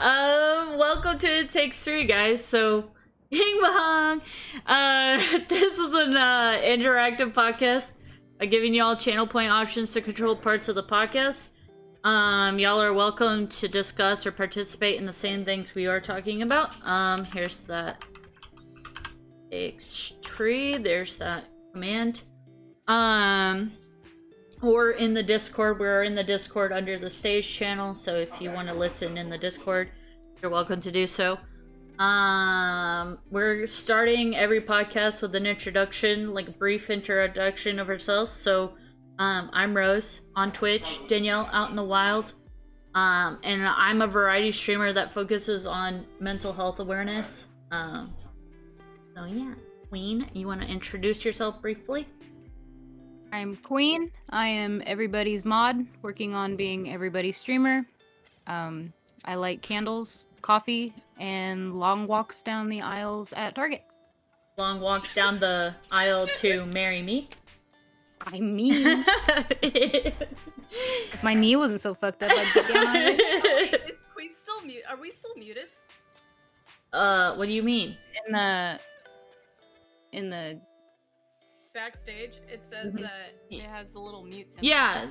Welcome to It Takes Three, guys. So, Bing Bong! This is an interactive podcast, giving y'all channel point options to control parts of the podcast. Y'all are welcome to discuss or participate in the same things we are talking about. Here's that takes tree. There's that command. Or in the Discord. We're in the Discord under the stage channel, so if you want to listen in the Discord, you're welcome to do so. We're starting every podcast with an introduction, like a brief introduction of ourselves. So, I'm Rose on Twitch, Danielle out in the wild, and I'm a variety streamer that focuses on mental health awareness. So yeah, Queen, you want to introduce yourself briefly? I'm Queen. I am everybody's mod, working on being everybody's streamer. I like candles, coffee, and long walks down the aisles at Target. Long walks down the aisle to marry me. I mean, if my knee wasn't so fucked up, I'd get down on it. Is Queen still muted? Are we still muted? What do you mean? In the Backstage, it says that it has the little mute symbol. Yeah,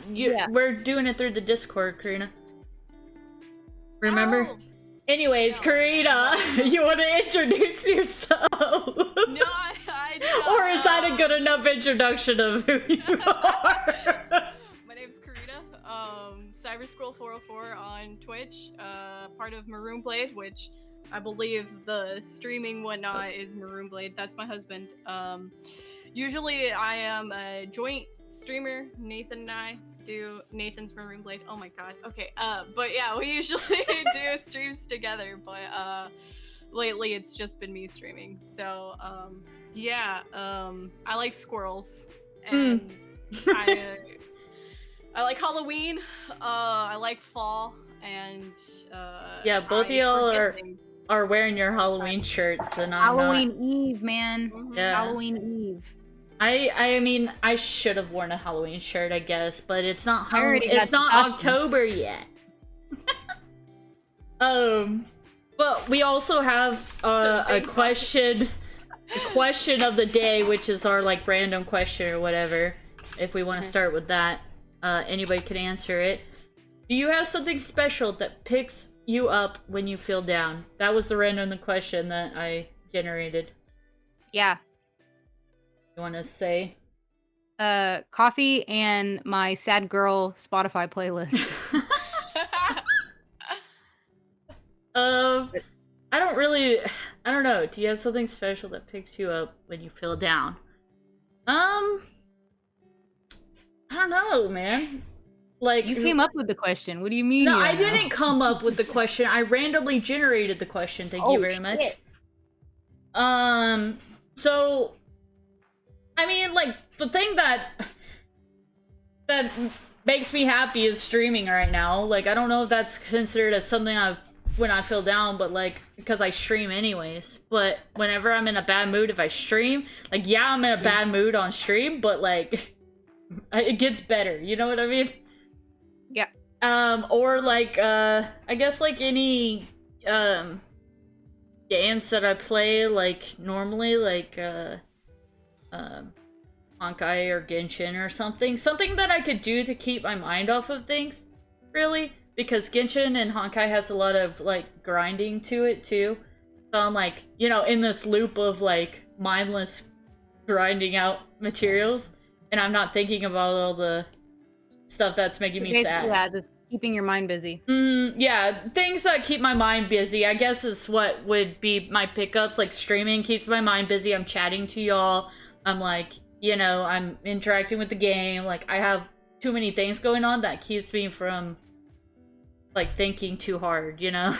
we're doing it through the Discord, Karina. Remember? Oh. Anyways, No. Karina, you want to introduce yourself? No, I don't. Or is that a good enough introduction of who you are? My name's Karina. CyberScroll404 on Twitch. Part of Maroon Blade, which I believe the streaming whatnot is Maroon Blade. That's my husband. Usually I am a joint streamer. Nathan and I do Nathan's Maroon Blade. Oh my god. Okay. But yeah, we usually do streams together, but lately it's just been me streaming. So yeah, I like squirrels and I like Halloween. I like fall and yeah, both of y'all are wearing your Halloween shirts, and I'm Halloween not. Eve, man. Yeah. Halloween Eve. I mean, I should have worn a Halloween shirt, I guess, but it's not already got it's not costume. October yet. But we also have a question of the day, which is our like random question or whatever. If we want to start with that, anybody can answer it. Do you have something special that picks you up when you feel down? That was the random question that I generated. Yeah. You want to say? Coffee and my sad girl Spotify playlist. I don't know. Do you have something special that picks you up when you feel down? I don't know, man. Like, You came up with the question. What do you mean? no, you I don't know? didn't come up with the question. I randomly generated the question. Thank you very much. Shit. So, I mean, like, the thing that makes me happy is streaming right now. Like, I don't know if that's considered as something when I feel down, but like, because I stream anyways. But whenever I'm in a bad mood, if I stream, like, yeah, I'm in a bad mood on stream, but like, it gets better. You know what I mean? Yeah. Or like, I guess like any games that I play, like normally, like Honkai or Genshin or something that I could do to keep my mind off of things, really, because Genshin and Honkai has a lot of like grinding to it too. So I'm like, you know, in this loop of like mindless grinding out materials, and I'm not thinking about all the stuff that's making me sad. Yeah, just keeping your mind busy. Yeah, things that keep my mind busy, I guess, is what would be my pickups. Like, streaming keeps my mind busy. I'm chatting to y'all. I'm like, you know, I'm interacting with the game. Like, I have too many things going on that keeps me from, like, thinking too hard, you know?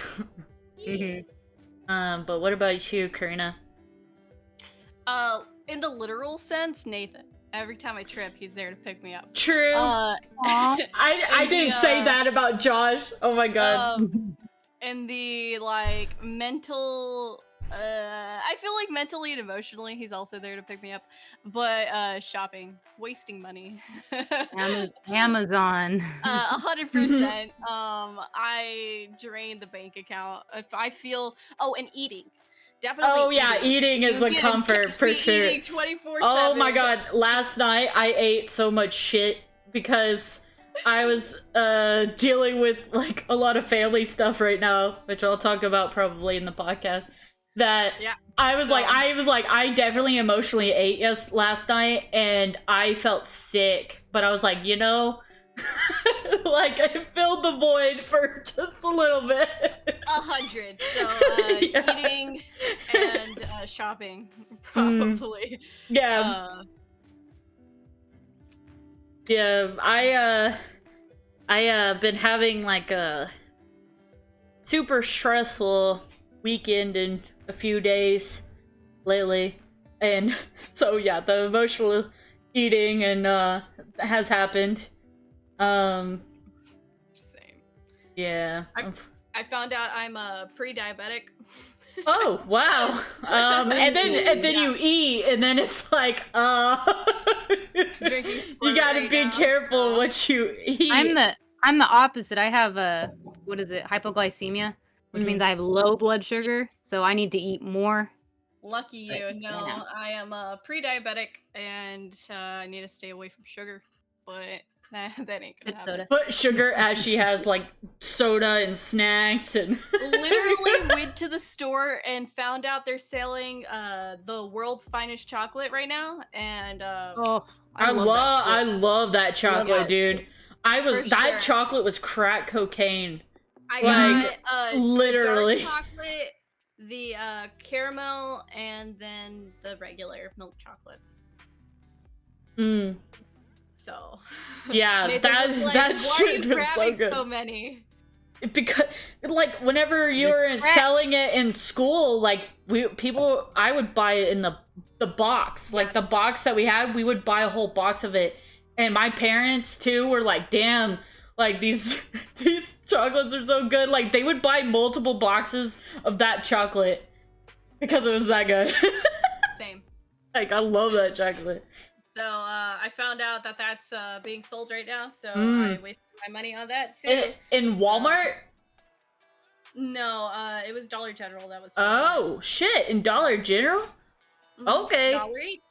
But what about you, Karina? In the literal sense, Nathan. Every time I trip, he's there to pick me up. True. I didn't say that about Josh. Oh my god. And the like mental I feel like mentally and emotionally he's also there to pick me up, but shopping, wasting money. Amazon. 100%. I drain the bank account if I feel. Oh, and eating. Definitely. Oh yeah, eating is the comfort for sure. Eating 24/7. Oh my god, last night I ate so much shit because I was dealing with like a lot of family stuff right now, which I'll talk about probably in the podcast. That Yeah. I was like, I definitely emotionally ate last night, and I felt sick. But I was like, you know, like I filled the void for just a little bit. 100. So Yeah. eating and shopping, probably. Yeah. Yeah, I been having like a super stressful weekend in a few days lately, and so yeah, the emotional eating and has happened. Same. Yeah. I found out I'm pre-diabetic. Oh wow. And then Yeah. you eat, and then it's like Drinking you squirt gotta right be now, careful so. what you eat. I'm the opposite. I have what is it? Hypoglycemia, which means I have low blood sugar, so I need to eat more. Lucky you. But, No, yeah. I am pre-diabetic and I need to stay away from sugar, but that ain't gonna Sip happen. soda. Put sugar as she has like soda and snacks and Literally went to the store and found out they're selling the world's finest chocolate right now, and Oh, I that shit. love that chocolate, that dude. For That sure. chocolate was crack cocaine. I Like, got literally. the dark chocolate, the caramel, and then the regular milk chocolate. Mm. So Yeah, Nathan was like, that why shit are you was so grabbing good. so many? Because like whenever you were selling it in school, like I would buy it in the box, like the box that we had, we would buy a whole box of it, and my parents too were like, damn, like these chocolates are so good. Like they would buy multiple boxes of that chocolate because it was that good. Same. Like I love that chocolate. So I found out that that's being sold right now, so I wasted my money on that too. In Walmart? No, it was Dollar General that was. Oh shit! In Dollar General? Okay. $1 each.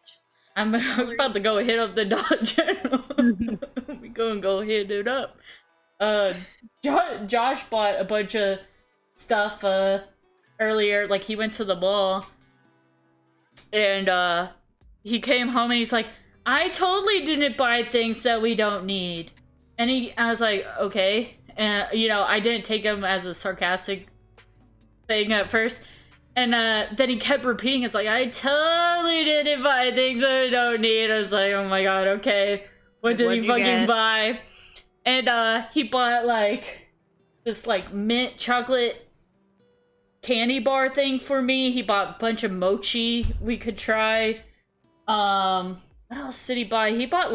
I'm about to go hit up the Dollar General. We go hit it up. Josh bought a bunch of stuff earlier. Like he went to the mall, and he came home and he's like, "I totally didn't buy things that we don't need." And I was like, "Okay." And you know, I didn't take him as a sarcastic thing at first. And then he kept repeating, it's like, I totally didn't buy things I don't need. I was like, oh my god, okay. What did he fucking buy? And he bought like this like mint chocolate candy bar thing for me. He bought a bunch of mochi we could try. What else did he buy? He bought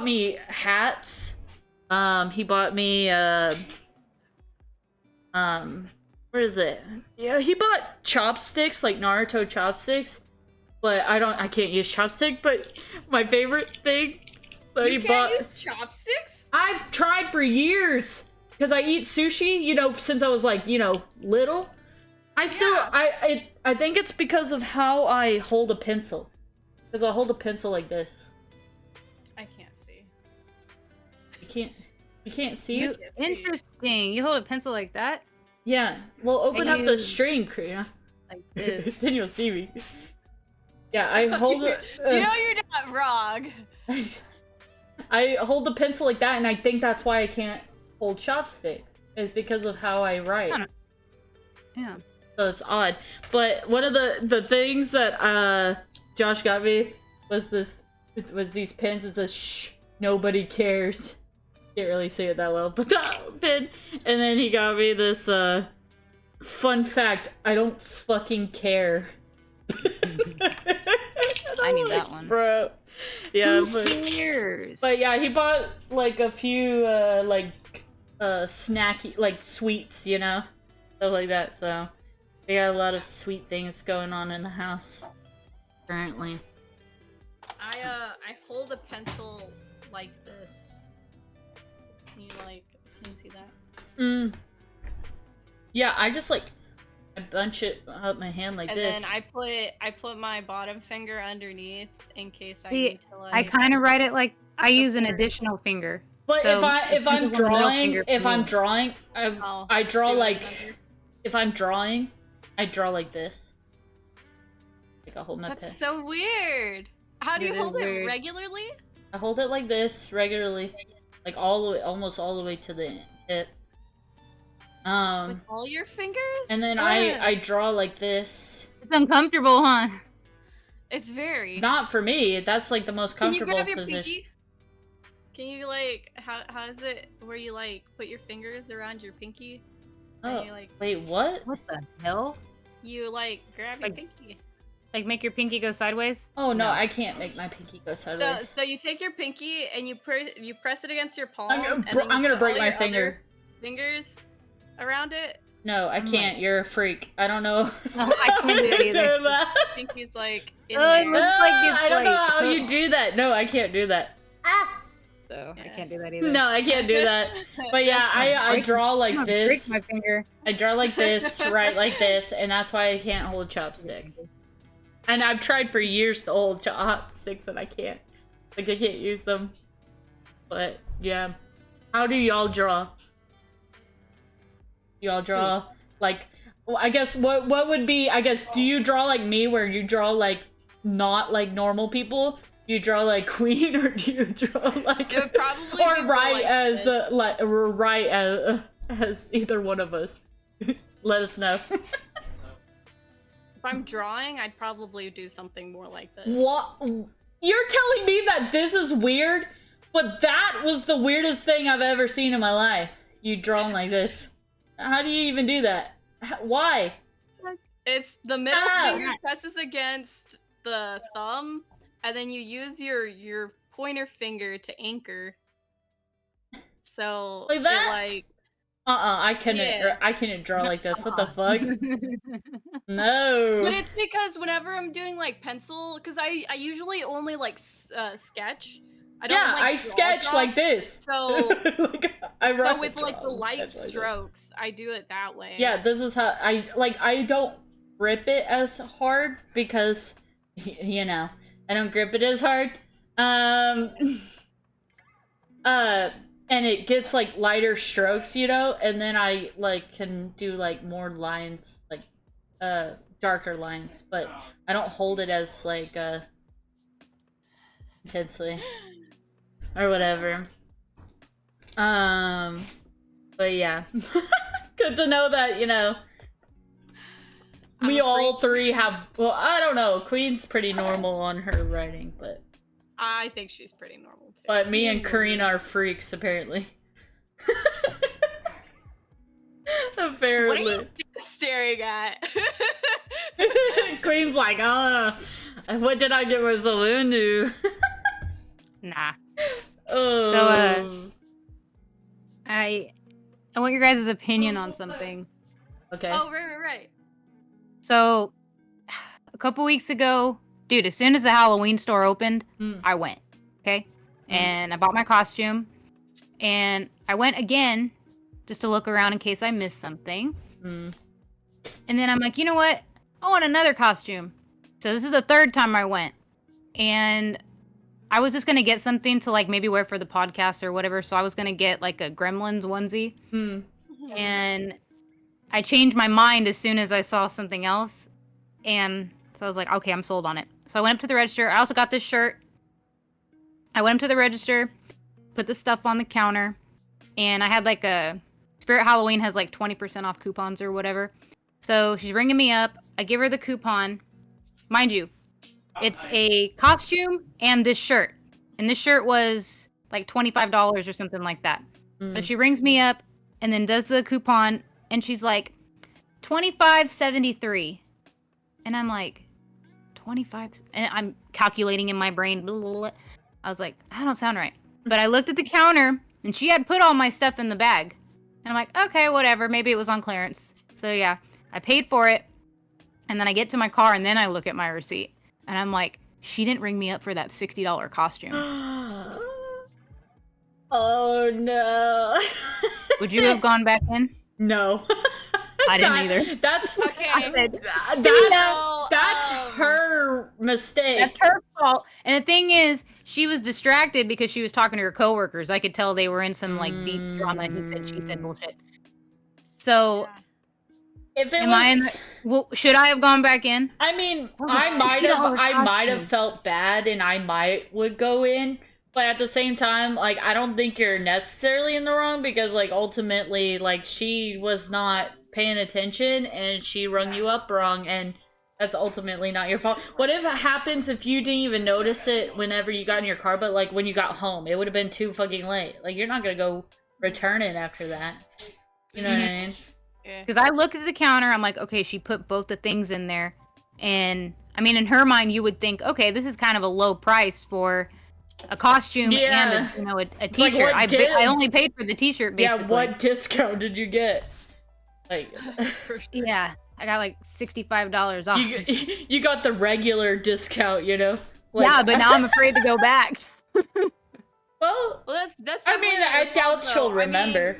me hats. He bought me where is it? Yeah, he bought chopsticks, like Naruto chopsticks. But I can't use chopstick, but my favorite thing that he bought. You can't use chopsticks? I've tried for years. Because I eat sushi, you know, since I was like, you know, little. I think it's because of how I hold a pencil. Because I hold a pencil like this. I can't see. You can't see it? Interesting. You hold a pencil like that? Yeah. Well, open up the string, Kriya. Like this. Then you'll see me. Yeah, I hold it. You know you're not wrong. I hold the pencil like that, and I think that's why I can't hold chopsticks. It's because of how I write. Yeah. So it's odd. But one of the things that Josh got me was these pins. It says shh, nobody cares. Can't really say it that well, but that pin. And then he got me this fun fact, I don't fucking care. I need that one. Bro. Yeah, Who cares? but yeah, he bought like a few snacky like sweets, you know? Stuff like that, so We got a lot of sweet things going on in the house currently. I hold a pencil like this. Can you see that? Yeah, I just like I bunch it up my hand like this. And then I put my bottom finger underneath in case I See, need to like. I kind of write it like I use an additional finger. But So if I'm drawing, I draw like under. if I'm drawing, I draw like this. Like I hold my pen. That's so weird. How do you It hold is it weird. regularly? I hold it like this regularly, like all the way, almost all the way to the tip. With all your fingers? And then I draw like this. It's uncomfortable, huh? It's very. Not for me. That's like the most Can you comfortable grab your position. pinky? Can you like how is it where you like put your fingers around your pinky? Oh, And you like wait, what? What the hell? you like grab your Like- pinky. Like make your pinky go sideways? Oh no, I can't make my pinky go sideways. So you take your pinky and you press it against your palm. I'm and then you gonna put break all my your finger. other fingers around it. No, I I'm can't. You're a freak. I don't know. No, I can't do it either. Pinky's like in Oh, it there. looks like it's I don't know like- how you do that. No, I can't do that. So I Yeah. can't do that either. No, I can't do that. But yeah, That's fine. I draw I'm like gonna break this. my finger. I draw like this, right like this, and that's why I can't hold chopsticks. And I've tried for years to hold chopsticks and I can't. Like I can't use them. But yeah. How do y'all draw? Y'all draw like well, I guess what would be do you draw like me where you draw like not like normal people? Do you draw like Queen or do you draw like It would probably or be more right like as this. like right as either one of us? Let us know. If I'm drawing, I'd probably do something more like this. What? You're telling me that this is weird? But that was the weirdest thing I've ever seen in my life. You drawing like this. How do you even do that? Why? It's the middle Ah! finger presses against the thumb, and then you use your pointer finger to anchor. So Like that? it like I couldn't. Yeah. I couldn't draw like this. What the Uh-uh. fuck? No. But it's because whenever I'm doing like pencil, because I usually only like sketch. I don't Yeah, like I draw sketch like this. So like, I so rather with like the draw and light sketch like this. strokes, I do it that way. Yeah, this is how I don't grip it as hard because you know, I don't grip it as hard. And it gets like lighter strokes, you know, and then I like can do like more lines, like darker lines, but I don't hold it as like intensely or whatever. But yeah. Good to know that, you know, we I'm a all freak. three have, well, I don't know, Queen's pretty normal on her writing, but I think she's pretty normal too. But me and Karina are freaks, apparently. What are Apparently. you staring at? Queen's like, what did I get myself into? Nah. Oh. So, I want your guys' opinion on something. Okay. Oh, right. So, a couple weeks ago, dude, as soon as the Halloween store opened, Mm. I went. Okay? Mm. And I bought my costume. And I went again just to look around in case I missed something. Mm. And then I'm like, you know what? I want another costume. So this is the third time I went. And I was just going to get something to like maybe wear for the podcast or whatever. So I was going to get like a Gremlins onesie. Mm. And I changed my mind as soon as I saw something else. And so I was like, okay, I'm sold on it. So I went up to the register. I also got this shirt. I went up to the register, put the stuff on the counter, and I had like a Spirit Halloween has like 20% off coupons or whatever. So she's ringing me up. I give her the coupon. Mind you, it's a costume and this shirt. And this shirt was like $25 or something like that. So Mm. she rings me up and then does the coupon and she's like $25.73. And I'm like 25 and I'm calculating in my brain. Blah, blah, blah. I was like, that don't sound right. But I looked at the counter and she had put all my stuff in the bag. And I'm like, okay, whatever. Maybe it was on clearance. So yeah, I paid for it. And then I get to my car and then I look at my receipt. And I'm like, she didn't ring me up for that $60 costume. Oh no. Would you have gone back in? No. I didn't either. That's Okay. that's her mistake. That's her fault. And the thing is, she was distracted because she was talking to her coworkers. I could tell they were in some like deep drama. He said, she said bullshit. So, if it well, should I have gone back in? I mean, Oh, I might have costume. felt bad, and I would go in. But at the same time, like, I don't think you're necessarily in the wrong because, like, ultimately, like, she was not paying attention and she rung you up wrong, and that's ultimately not your fault. What if it happens if you didn't even notice it whenever you got in your car, but, like, when you got home? It would have been too fucking late. Like, you're not gonna go return it after that. You know what I mean? Because I look at the counter, I'm like, okay, she put both the things in there. And, I mean, in her mind, you would think, okay, this is kind of a low price for a costume and a t-shirt. Like, I only paid for the t-shirt, basically. Yeah, what discount did you get? Like, yeah, I got like $65 off. You got the regular discount, you know? Like, yeah, but now I'm afraid to go back. well, that's. I mean, I doubt she'll remember.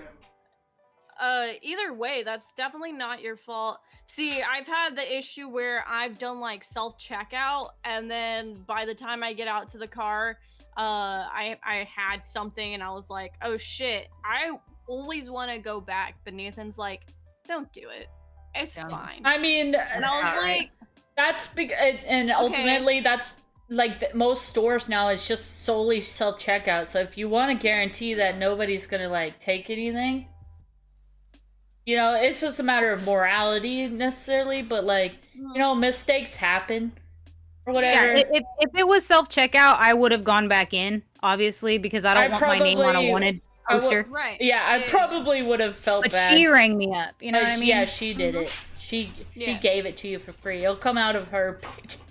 Either way, that's definitely not your fault. See, I've had the issue where I've done like self-checkout, and then by the time I get out to the car, I had something and I was like, oh shit, I always want to go back, but Nathan's like, don't do it, it's fine. I mean, and I was like, that's big, and ultimately that's like most stores now is just solely self-checkout. So if you want to guarantee that nobody's gonna like take anything, you know, it's just a matter of morality necessarily, but like, you know, mistakes happen or whatever. Yeah, if it was self-checkout, I would have gone back in, obviously, because I don't want my name on a wanted poster. right. Yeah, I probably would have felt bad. But she rang me up, you know what I mean? Yeah, she did it. She gave it to you for free. It'll come out of her paycheck.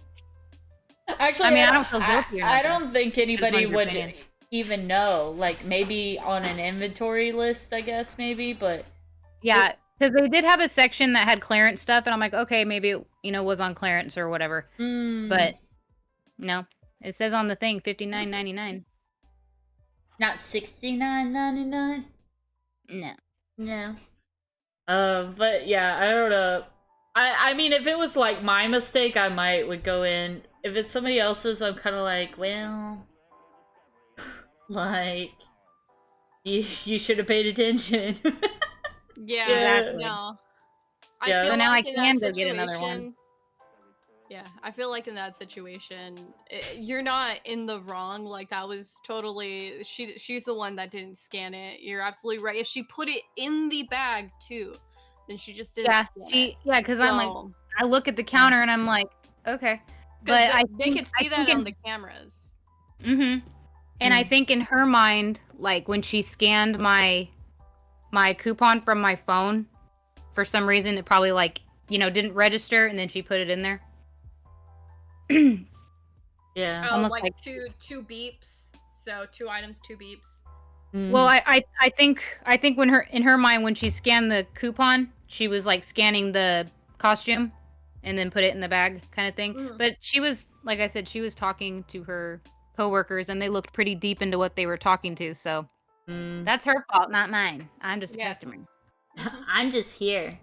Actually, I mean, I don't feel guilty. I don't think anybody would opinion. even know. Like, maybe on an inventory list, I guess, maybe, but... Yeah, because they did have a section that had clearance stuff, and I'm like, okay, maybe it, was on clearance or whatever. But, no. It says on the thing, $59.99. Not $69.99? No. No. But yeah, I don't know. I mean, if it was like my mistake, I would go in. If it's somebody else's, I'm kind of like, well, like, you should have paid attention. Yeah, exactly. No. Yeah. So now I can go get another one. Yeah, I feel like in that situation, you're not in the wrong. Like, that was totally she's the one that didn't scan it. You're absolutely right. If she put it in the bag too, then she just didn't. Yeah, because I'm like, I look at the counter and I'm like, okay, but they could see that on the cameras. And I think in her mind, like when she scanned my coupon from my phone, for some reason it probably like didn't register, and then she put it in there. Yeah. Oh, almost like two beeps. So 2 items, 2 beeps. Well, I think when in her mind, when she scanned the coupon, she was like scanning the costume and then put it in the bag kind of thing. But she was, like I said, she was talking to her coworkers and they looked pretty deep into what they were talking to. So that's her fault, not mine. I'm just a customer. I'm just here.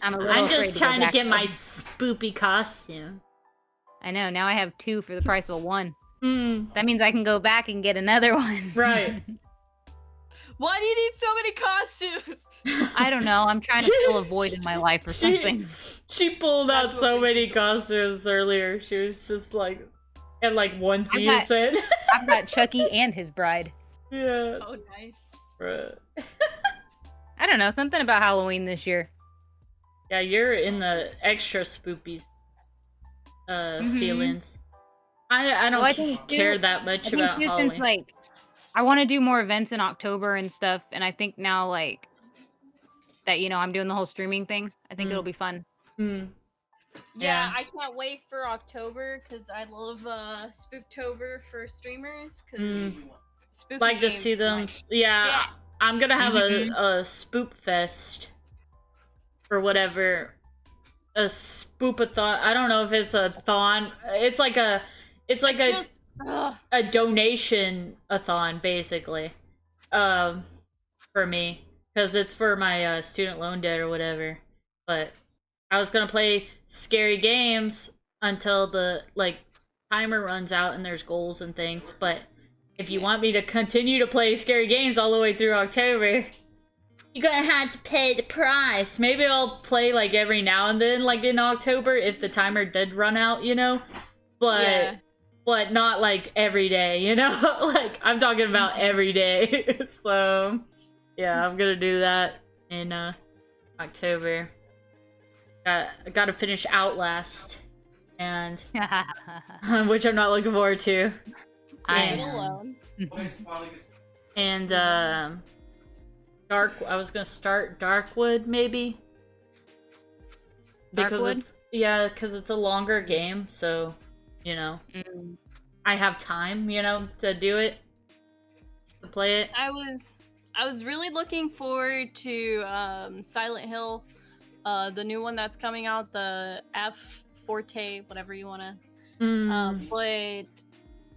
I'm just trying to get my spoopy costume. I know. Now I have 2 for the price of 1. That means I can go back and get another one. Right. Why do you need so many costumes? I don't know. I'm trying to fill a void in my life or something. She pulled out so many costumes earlier. She was just like, and like onesies in. I've got Chucky and his bride. Yeah. Oh, nice. Right. I don't know. Something about Halloween this year. Yeah, you're in the extra spoopy feelings. I don't care that much about Halloween. Since, like, I want to do more events in October and stuff, and I think now, like, that, I'm doing the whole streaming thing, I think it'll be fun. Yeah, I can't wait for October, because I love Spooptober for streamers, because spooky like to see them. Yeah, I'm gonna have a spoop fest for whatever a spoopathon. I don't know if it's a thon. It's like a donation-a-thon basically. For me, because it's for my student loan debt or whatever. But I was gonna play scary games until the timer runs out and there's goals and things. But if you want me to continue to play scary games all the way through October, you're gonna have to pay the price. Maybe I'll play every now and then, in October, if the timer did run out, But but not every day, I'm talking about every day. So yeah, I'm gonna do that in October. Gotta finish Outlast, and which I'm not looking forward to. Leave it alone. And I was gonna start Darkwood maybe. Darkwood? Because it's a longer game, so I have time, to do it, to play it. I was really looking forward to Silent Hill, the new one that's coming out, the F Forte, whatever you wanna. But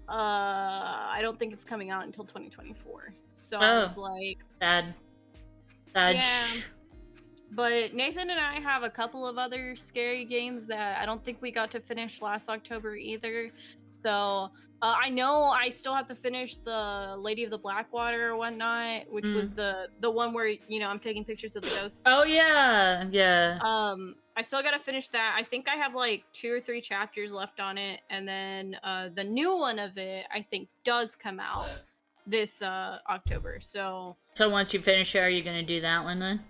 I don't think it's coming out until 2024. So I was like, sad. Yeah. But Nathan and I have a couple of other scary games that I don't think we got to finish last October either. So I know I still have to finish the Lady of the Blackwater or whatnot, which was the one where I'm taking pictures of the ghosts. Oh yeah, yeah. I still gotta finish that. I think I have 2 or 3 chapters left on it, and then the new one of it I think does come out this October. So once you finish it, are you gonna do that one then?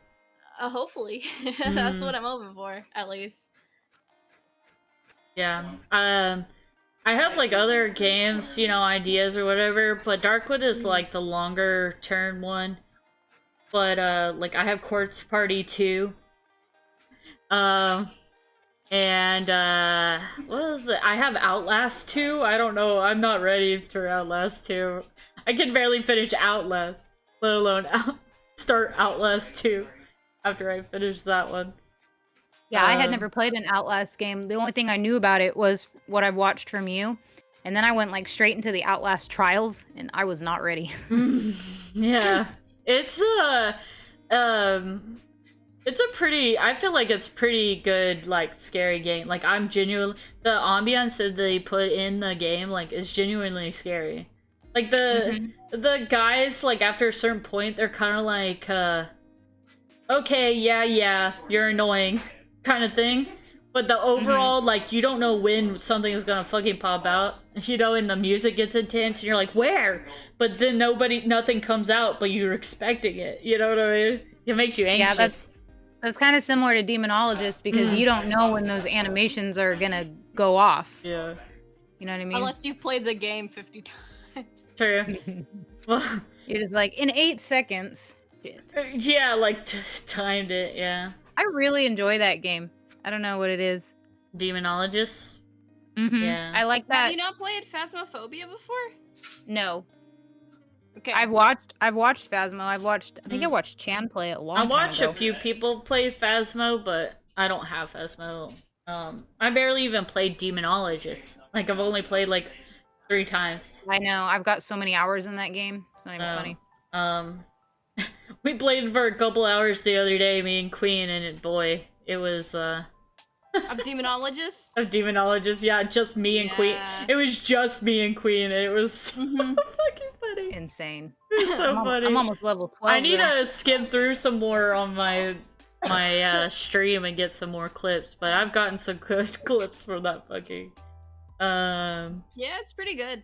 Hopefully. That's what I'm hoping for, at least. Yeah. I have other games, ideas or whatever, but Darkwood is the longer term one. But I have Corpse Party 2. And what is it? I have Outlast 2. I don't know. I'm not ready for Outlast 2. I can barely finish Outlast, let alone start Outlast 2 after I finish that one. Yeah, I had never played an Outlast game. The only thing I knew about it was what I've watched from you. And then I went straight into the Outlast trials, and I was not ready. Yeah. It's a pretty, I feel like it's pretty good, scary game. I'm genuinely, the ambiance that they put in the game, is genuinely scary. The guys, after a certain point, they're kind of okay, yeah, you're annoying, kind of thing. But the overall, you don't know when something is gonna fucking pop out, and the music gets intense, and you're like, where? But then nothing comes out, but you're expecting it, you know what I mean? It makes you anxious. Yeah, that's kind of similar to Demonologist, because you don't know when those animations are gonna go off. Yeah. You know what I mean? Unless you've played the game 50 times. True. Well, you're just in 8 seconds. Yeah, timed it, yeah. I really enjoy that game. I don't know what it is. Demonologist? Yeah. I like that. Have you not played Phasmophobia before? No. Okay. I've watched Phasmo. I think I watched Chan play it a long time ago. I watched a few people play Phasmo, but I don't have Phasmo. I barely even played Demonologist. I've only played 3 times. I know. I've got so many hours in that game. It's not even funny. We played for a couple hours the other day, me and Queen, and boy, it was Of Demonologist? Of Demonologist, yeah, just me and Queen. It was just me and Queen, and it was so fucking funny. Insane. It was so funny. I'm almost level 12. I need to skim through some more on my stream and get some more clips, but I've gotten some good clips from that fucking. Yeah, it's pretty good.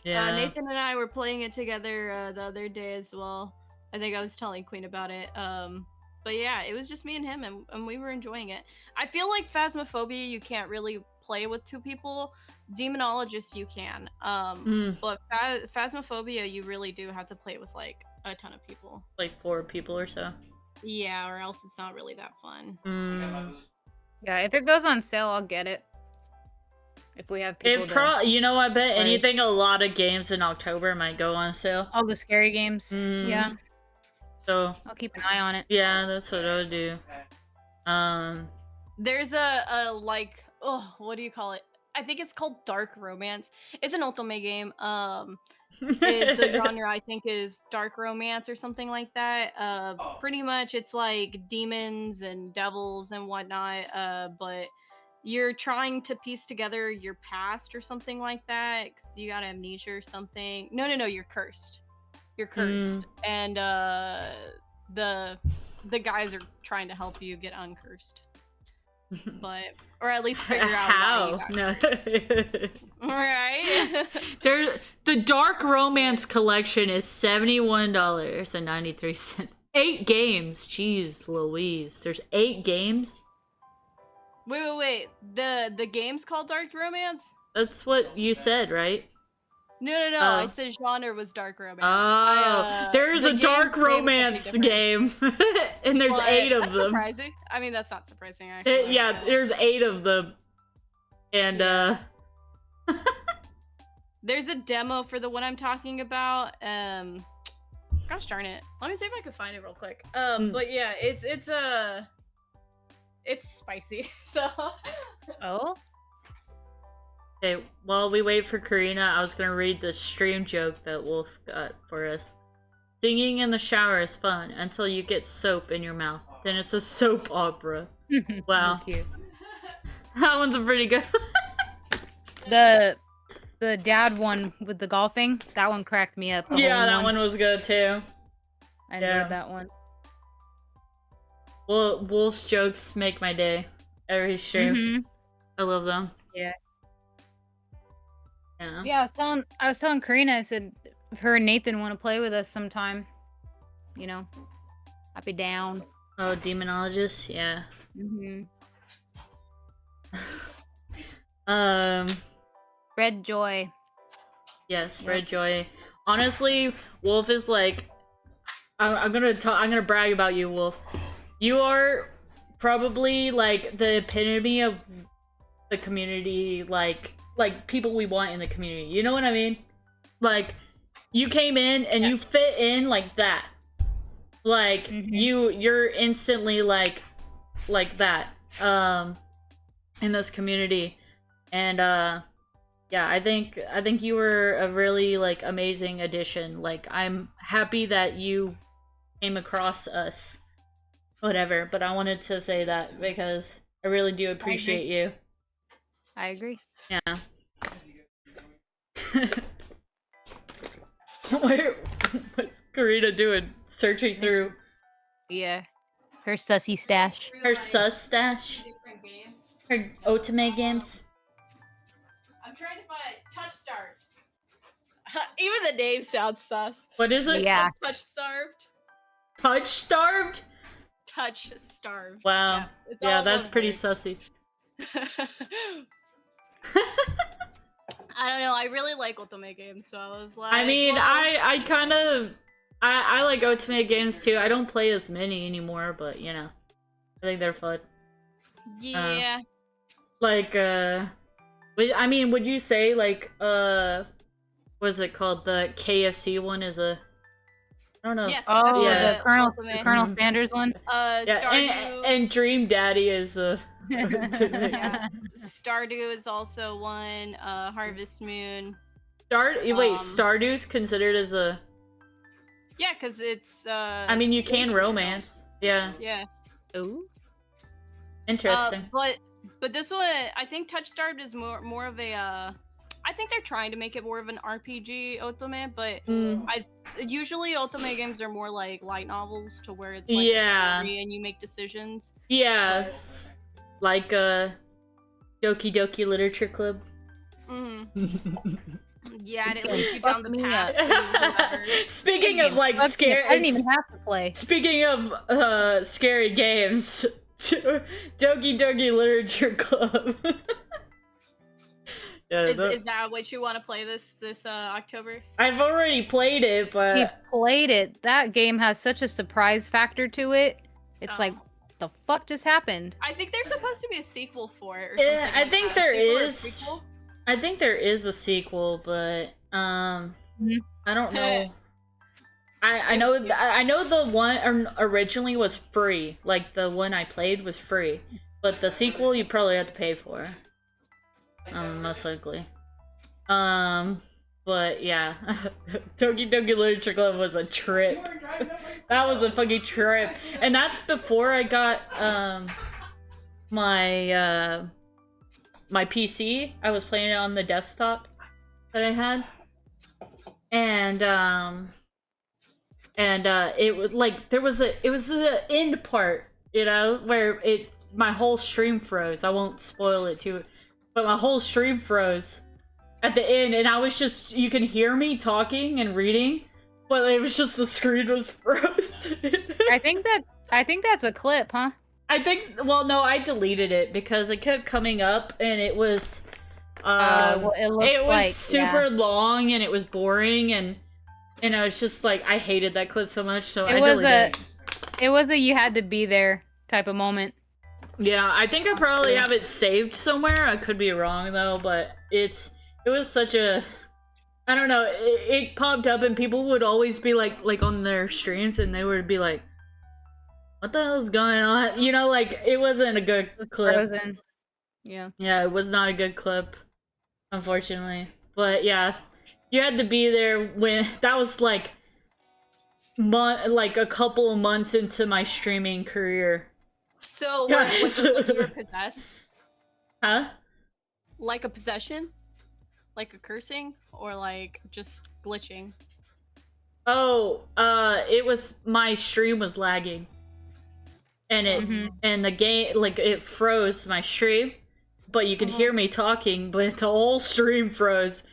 Yeah. Nathan and I were playing it together the other day as well. I think I was telling Queen about it. But yeah, it was just me and him, and we were enjoying it. I feel like Phasmophobia, you can't really play with 2 people. Demonologist, you can. But Phasmophobia, you really do have to play with a ton of people. 4 people or so. Yeah, or else it's not really that fun. Yeah, if it goes on sale, I'll get it. If we have people you know, I bet anything, a lot of games in October might go on sale. All the scary games. Yeah. So I'll keep an eye on it. Yeah, that's what I would do. There's a like, oh, what do you call it? I think it's called dark romance. It's an Otome game. The genre I think is dark romance or something like that. Pretty much it's like demons and devils and whatnot. But you're trying to piece together your past or something like that. 'Cause you got amnesia or something. No, no, no. You're cursed. You're cursed, and the guys are trying to help you get uncursed. But or at least figure out how. why you No. got cursed. Right? The Dark Romance collection is $71.93. 8 games. Jeez Louise. There's 8 games? Wait. The game's called Dark Romance? That's what you said, right? No. I said genre was dark romance. Oh, there's a dark romance game, and there's 8 of that's them. Surprising. I mean, that's not surprising, actually. Yeah, there's 8 of them, and there's a demo for the one I'm talking about. Gosh darn it. Let me see if I can find it real quick. But yeah, it's spicy. So. Oh. Okay, while we wait for Karina, I was gonna read the stream joke that Wolf got for us. Singing in the shower is fun until you get soap in your mouth. Then it's a soap opera. Wow. Cute. That one's a pretty good The dad one with the golfing, that one cracked me up. Yeah, that one was good too. I enjoyed that one. Well, Wolf's jokes make my day. Every stream. I love them. Yeah. Yeah. Yeah, I was telling Karina, I said if her and Nathan want to play with us sometime, you know, I'd be down. Oh, Demonologist? Yeah. Red Joy. Yes, Red Joy. Honestly, Wolf is like, I'm gonna brag about you, Wolf. You are probably like the epitome of the community, like people we want in the community. You know what I mean? Like, you came in and you fit in like that. Like you're instantly like that in this community. And yeah, I think you were a really like amazing addition. Like, I'm happy that you came across us. Whatever, but I wanted to say that because I really do appreciate you. I agree. Yeah. What's Karina doing? Searching through. Yeah. Her sussy stash. Her sus stash. Her Otome Games. I'm trying to find Touch Starved. Even the name sounds sus. What is it? Yeah. Touch Starved. Touch Starved? Touch Starved. Wow. Yeah, that's pretty sussy. I don't know. I really like Otome Games, so I was like. I mean, well, I kind of I like Otome Games too. I don't play as many anymore, but you know, I think they're fun. Yeah. Like I mean, would you say like what's it called? The KFC one is a. I don't know. Yes. Oh, yeah. the Colonel Sanders one. Yeah, Stardew. and Dream Daddy is a. Yeah. Stardew is also one. Harvest Moon. Wait, Stardew's considered as a. Yeah, because it's. I mean, you can romance. Yeah. Yeah. Ooh. Interesting. But this one, I think Touch Starved is more of a. I think they're trying to make it more of an RPG Otome, but usually Otome games are more like light novels to where it's like a story and you make decisions. Yeah. Like Doki Doki Literature Club. Yeah, and it leads you down the path. Speaking of like scary, I didn't even have to play. Speaking of scary games, Doki Doki Literature Club. Yeah, is that what you want to play this October? I've already played it, but We played it. That game has such a surprise factor to it. It's like, the fuck just happened? I think there's supposed to be a sequel for it or something. I think there is. I think there is a sequel, but I don't know. I know the one originally was free. Like the one I played was free, But the sequel you probably have to pay for. Most likely. But yeah. Doki Doki Literature Club was a trip. That was a fucking trip. And that's before I got, my PC. I was playing it on the desktop that I had. And, it was like, it was the end part, you know, where my whole stream froze. I won't spoil it too, but my whole stream froze at the end, and I was just, you can hear me talking and reading, but it was just the screen was frozen. I think that's a clip, huh? I think, well, no, I deleted it because it kept coming up, and it was, Well, it was like, super long, and it was boring, and I was just like, I hated that clip so much, so I deleted it. It was a you had to be there type of moment. Yeah, I think I probably have it saved somewhere. I could be wrong though, but it was such a, I don't know, it popped up and people would always be like on their streams and they would be like, what the hell's going on? You know, like, it wasn't a good clip. Frozen. Yeah. Yeah, it was not a good clip, unfortunately. But yeah, you had to be there when, that was like a couple of months into my streaming career. So, was it like you were possessed? Huh? Like a possession? Like a cursing? Or like just glitching? Oh, it was, my stream was lagging. And and the game, like, it froze my stream, but you could hear me talking, but the whole stream froze.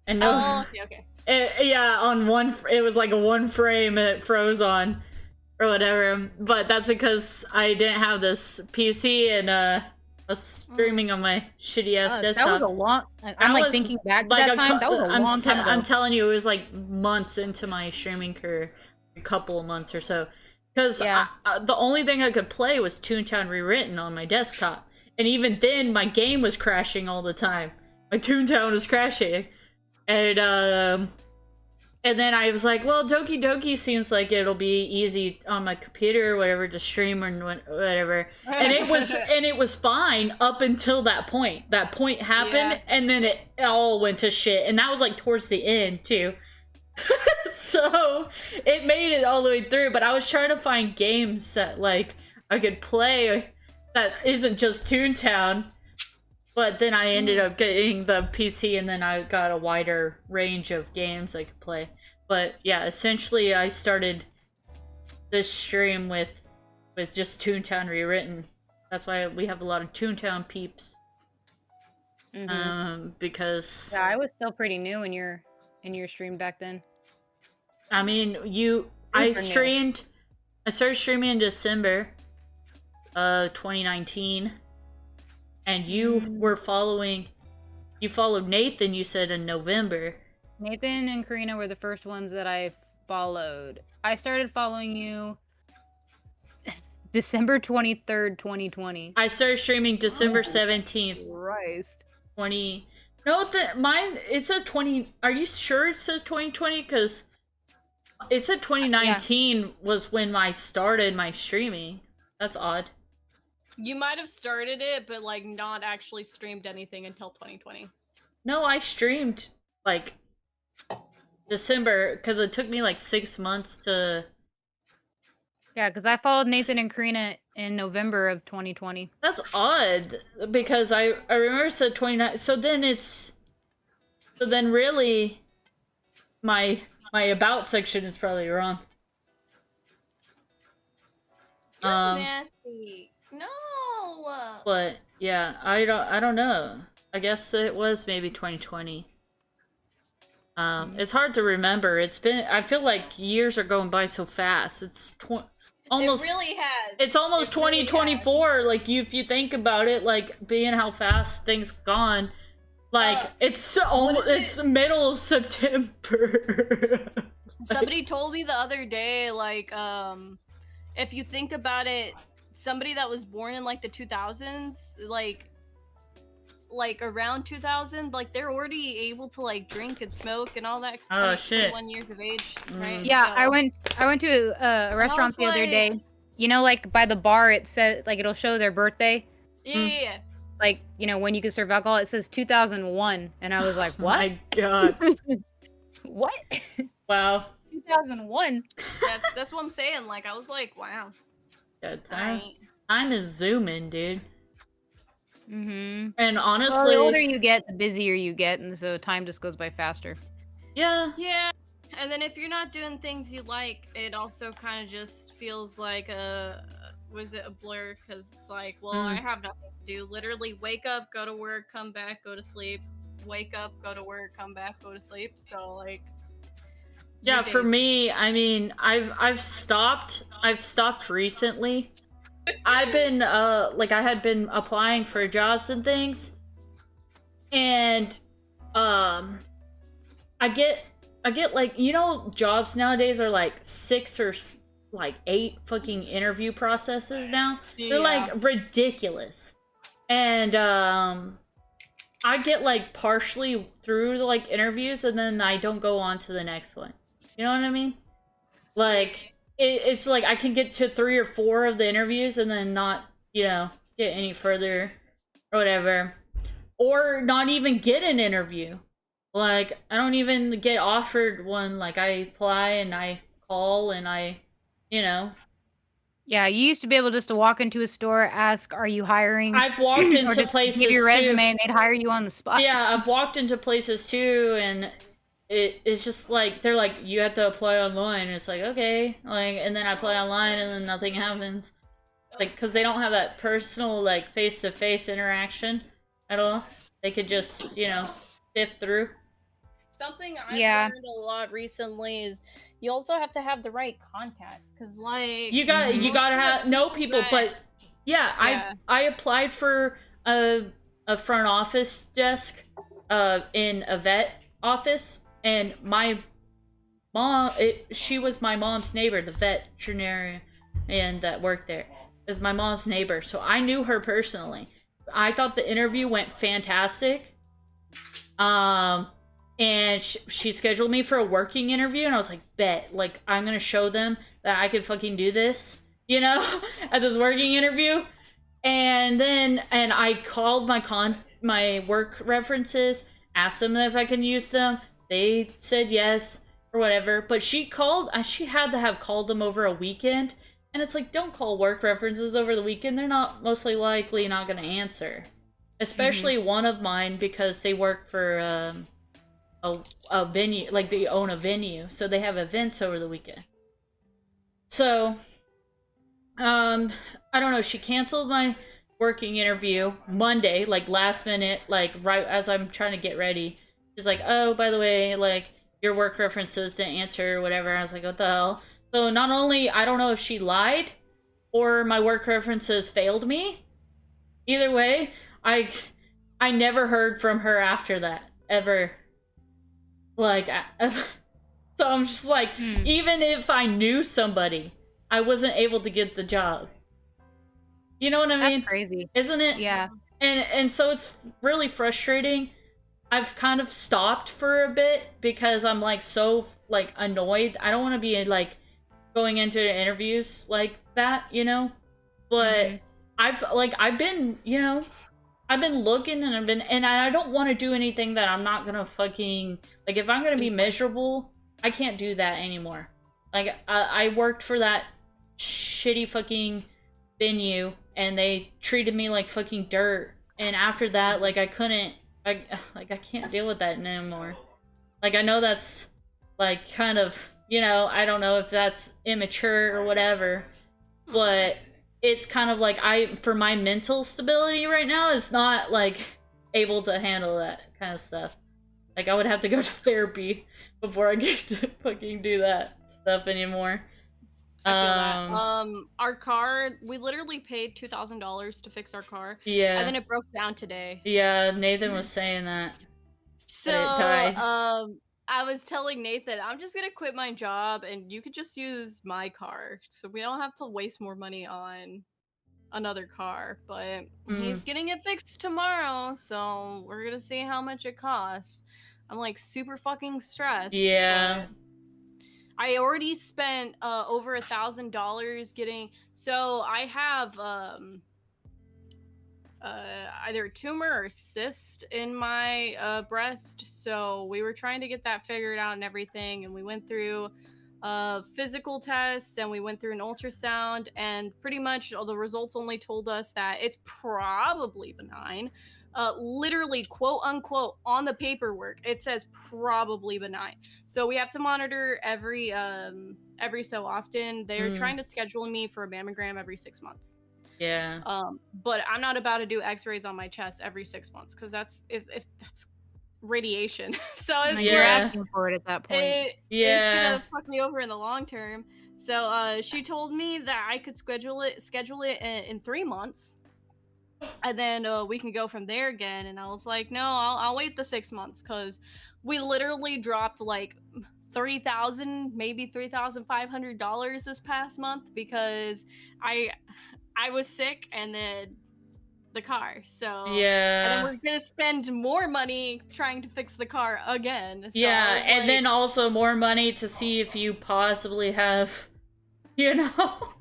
And no, oh, okay. Yeah, on one, it was like a one frame and it froze on, or whatever. But that's because I didn't have this PC and I was streaming on my shitty ass desktop. That was a long. I'm like thinking back to that time. That was a long time ago. I'm telling you, it was like months into my streaming career, a couple of months or so. Because the only thing I could play was Toontown Rewritten on my desktop, and even then, my game was crashing all the time. My Toontown was crashing. And then I was like, well, Doki Doki seems like it'll be easy on my computer or whatever to stream or whatever. And it was fine up until that point. That point happened, and then it all went to shit. And that was like towards the end too. So it made it all the way through. But I was trying to find games that like I could play that isn't just Toontown. But then I ended up getting the PC, and then I got a wider range of games I could play. But yeah, essentially I started this stream with just Toontown Rewritten. That's why we have a lot of Toontown peeps. Because yeah, I was still pretty new in your stream back then. I mean, I started streaming in December 2019. And you followed Nathan, you said, in November. Nathan and Karina were the first ones that I followed. I started following you December 23rd, 2020. I started streaming December 17th. Christ. No, mine, it said 20, are you sure it says 2020? Because it said 2019 was when I started my streaming. That's odd. You might have started it, but like not actually streamed anything until 2020. No, I streamed like December because it took me like 6 months to. Yeah, because I followed Nathan and Karina in November of 2020. That's odd because I remember it said 29. So then really, my about section is probably wrong. Nasty. No. But yeah, I don't know. I guess it was maybe 2020. It's hard to remember. I feel like years are going by so fast. It's almost. It really has. It's almost 2024. Really, like if you think about it, like being how fast things gone. Like it's middle of September. Somebody told me the other day, like if you think about it. Somebody that was born in like the 2000s, like around 2000, like they're already able to like drink and smoke and all that. 21 years of age, right? Yeah, so, I went to a restaurant the other day. You know, like by the bar, it said like it'll show their birthday, Yeah. Like, when you can serve alcohol, it says 2001. And I was like, Oh what? my god. What? Wow. 2001? That's what I'm saying. Like, I was like, wow. Yeah, Alright. time is zooming, dude. Mm-hmm. And Well, honestly, the older you get, the busier you get, and so time just goes by faster. yeah. Yeah. And then if you're not doing things you like, it also kind of just feels like was it a blur? Because it's like, well, I have nothing to do. Literally wake up, go to work, come back, go to sleep. Wake up, go to work, come back, go to sleep. So like, Yeah, your for days- me, I mean, I've stopped recently. I've been like I had been applying for jobs and things, and um I get like, jobs nowadays are like 6 or like 8 fucking interview processes now. They're Yeah. like ridiculous. And I get like partially through the like interviews and then I don't go on to the next one. You know what I mean? Like it's like I can get to 3 or 4 of the interviews and then not, get any further or whatever. Or not even get an interview. Like I don't even get offered one. Like I apply and I call and I, you know, Yeah, you used to be able just to walk into a store, ask, "Are you hiring?" I've walked or into just give places your too. resume and they'd hire you on the spot. Yeah, I've walked into places too, and it's just like they're like you have to apply online. It's like okay, like and then I apply online and then nothing happens, like because they don't have that personal like face to face interaction at all. They could just sift through. Something I've Yeah. learned a lot recently is you also have to have the right contacts, because like You got Mhm. you gotta most know people, that- but yeah, Yeah. I applied for a front office desk in a vet office, and my mom she was my mom's neighbor, the veterinarian and that worked there is my mom's neighbor, so I knew her personally. I thought the interview went fantastic. And she scheduled me for a working interview, and I was like, bet, like I'm gonna show them that I could fucking do this, at this working interview. And I called my work references, asked them if I can use them. They said yes or whatever. But she had to have called them over a weekend, and it's like, don't call work references over the weekend. They're not mostly likely not gonna answer, especially one of mine because they work for a venue, like they own a venue, so they have events over the weekend. So I don't know, she canceled my working interview Monday, like last minute, like right as I'm trying to get ready. She's like, oh, by the way, like your work references didn't answer or whatever. I was like, what the hell? So not only I don't know if she lied or my work references failed me, either way, I never heard from her after that ever. Like so I'm just like, even if I knew somebody, I wasn't able to get the job. You know what I mean? That's crazy. Isn't it? Yeah. And so it's really frustrating. I've kind of stopped for a bit because I'm like so like annoyed. I don't want to be like going into interviews like that, But I've been, I've been looking and I don't want to do anything that I'm not gonna fucking like. If I'm gonna be miserable, I can't do that anymore. Like I worked for that shitty fucking venue and they treated me like fucking dirt. And after that, like I can't deal with that anymore. Like I know that's like kind of, I don't know if that's immature or whatever, but it's kind of like for my mental stability right now is not like able to handle that kind of stuff. Like I would have to go to therapy before I get to fucking do that stuff anymore. I feel that. Our car, we literally paid $2,000 to fix our car. Yeah. And then it broke down today. Yeah, Nathan was saying that. So, That it died. I was telling Nathan, I'm just gonna quit my job and you could just use my car. So we don't have to waste more money on another car. But he's getting it fixed tomorrow, so we're gonna see how much it costs. I'm like super fucking stressed. Yeah. But I already spent over $1,000 getting. So I have either a tumor or cyst in my breast. So we were trying to get that figured out and everything. And we went through physical tests and we went through an ultrasound. And pretty much all the results only told us that it's probably benign. Literally, quote unquote, on the paperwork, it says probably benign. So we have to monitor every so often. They're trying to schedule me for a mammogram every 6 months. Yeah. But I'm not about to do X-rays on my chest every 6 months because that's if that's radiation. So it's You're Yeah. asking for it at that point. it's Yeah. gonna fuck me over in the long term. So she told me that I could schedule it in 3 months, and then we can go from there again. And I was like, no, I'll wait the 6 months because we literally dropped like $3,000, maybe $3,500 this past month because I was sick and then the car. So and then Yeah. we're gonna spend more money trying to fix the car again. So Yeah, I was and like, then also more money to see if you possibly have, you know?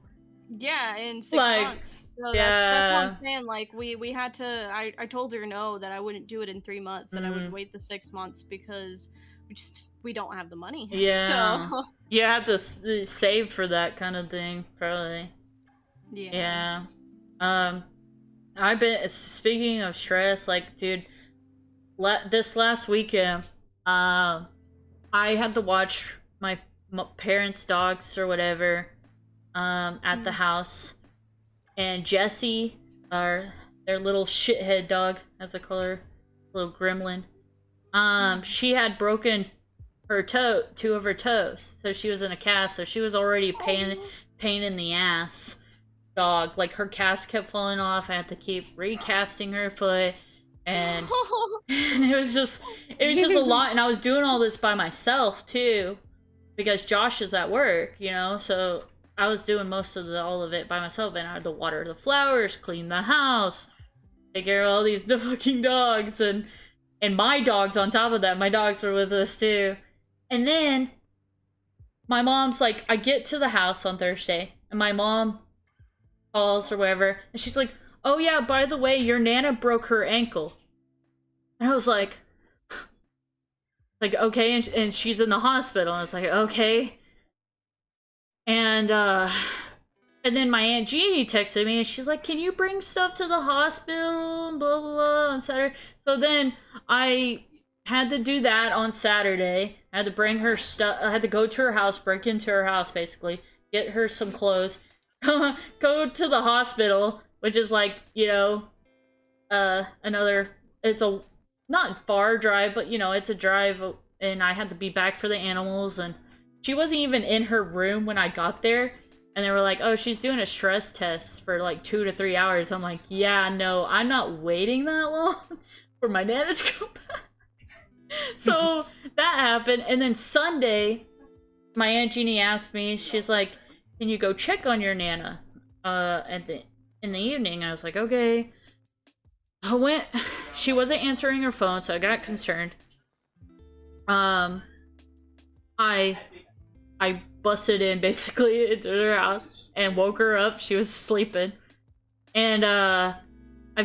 yeah, in 6 Like, months. So that's what yeah. I'm saying. Like we had to. I told her no, that I wouldn't do it in 3 months, that I would wait the 6 months because we don't have the money. Yeah. So You have to save for that kind of thing, probably. yeah. Yeah. I've been, speaking of stress, like, dude, this last weekend, I had to watch my parents' dogs or whatever, at the house, and Jessie, their little shithead dog, as I call her, little gremlin, she had broken her two of her toes, so she was in a cast, so she was already pain in the ass dog. Like, her cast kept falling off. I had to keep recasting her foot, and and it was just a lot. And I was doing all this by myself too, because Josh is at work, you know. So I was doing most of all of it by myself, and I had to water the flowers, clean the house, take care of all these fucking dogs, and my dogs on top of that. My dogs were with us too, and then my mom's like, I get to the house on Thursday, and my mom calls or whatever, and she's like, oh yeah, by the way, your Nana broke her ankle. And I was like, okay, and she's in the hospital. And I was like, okay. And then my Aunt Jeannie texted me, and she's like, can you bring stuff to the hospital, blah blah blah, on Saturday. So then I had to do that on Saturday. I had to bring her stuff. I had to go to her house, break into her house, basically, get her some clothes, go to the hospital, which is like, you know, it's a not far drive, but you know, it's a drive, and I had to be back for the animals, and she wasn't even in her room when I got there, and they were like, oh, she's doing a stress test for like 2 to 3 hours. I'm like, yeah, no, I'm not waiting that long for my Nana to come back. So that happened, and then Sunday, my Aunt Jeannie asked me, she's like, can you go check on your Nana in the evening? I was like, okay. I went. She wasn't answering her phone, so I got concerned. I busted in basically into her house and woke her up. She was sleeping, and I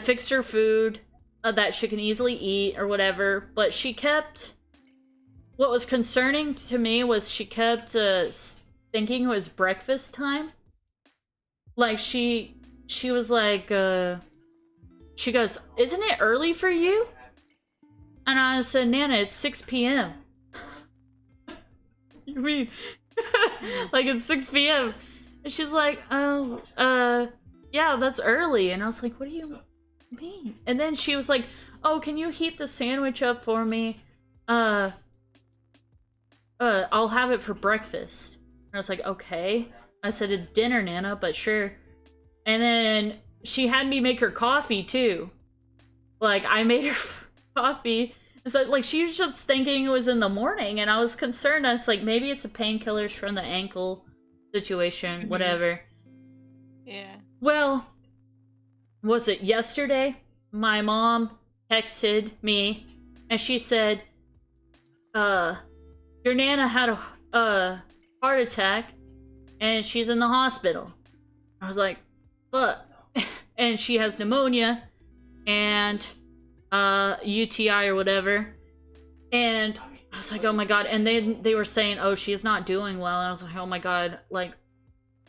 fixed her food that she can easily eat or whatever. But she kept. What was concerning to me was she kept thinking it was breakfast time. Like, she was like, she goes, isn't it early for you? And I said, Nana, it's 6 p.m. You mean? Like, it's 6 p.m. And she's like, oh, yeah, that's early. And I was like, what do you mean? And then she was like, oh, can you heat the sandwich up for me? I'll have it for breakfast. And I was like, okay. I said, it's dinner, Nana, but sure. And then she had me make her coffee, too. Like, I made her coffee. So, like, she was just thinking it was in the morning, and I was concerned. I was like, maybe it's the painkillers from the ankle situation, whatever. Yeah. Well, was it yesterday? My mom texted me, and she said, your Nana had a heart attack, and she's in the hospital. I was like, but, and she has pneumonia, and UTI or whatever. And I was like, oh my god. And then they were saying, oh, she's not doing well. And I was like, oh my god, like,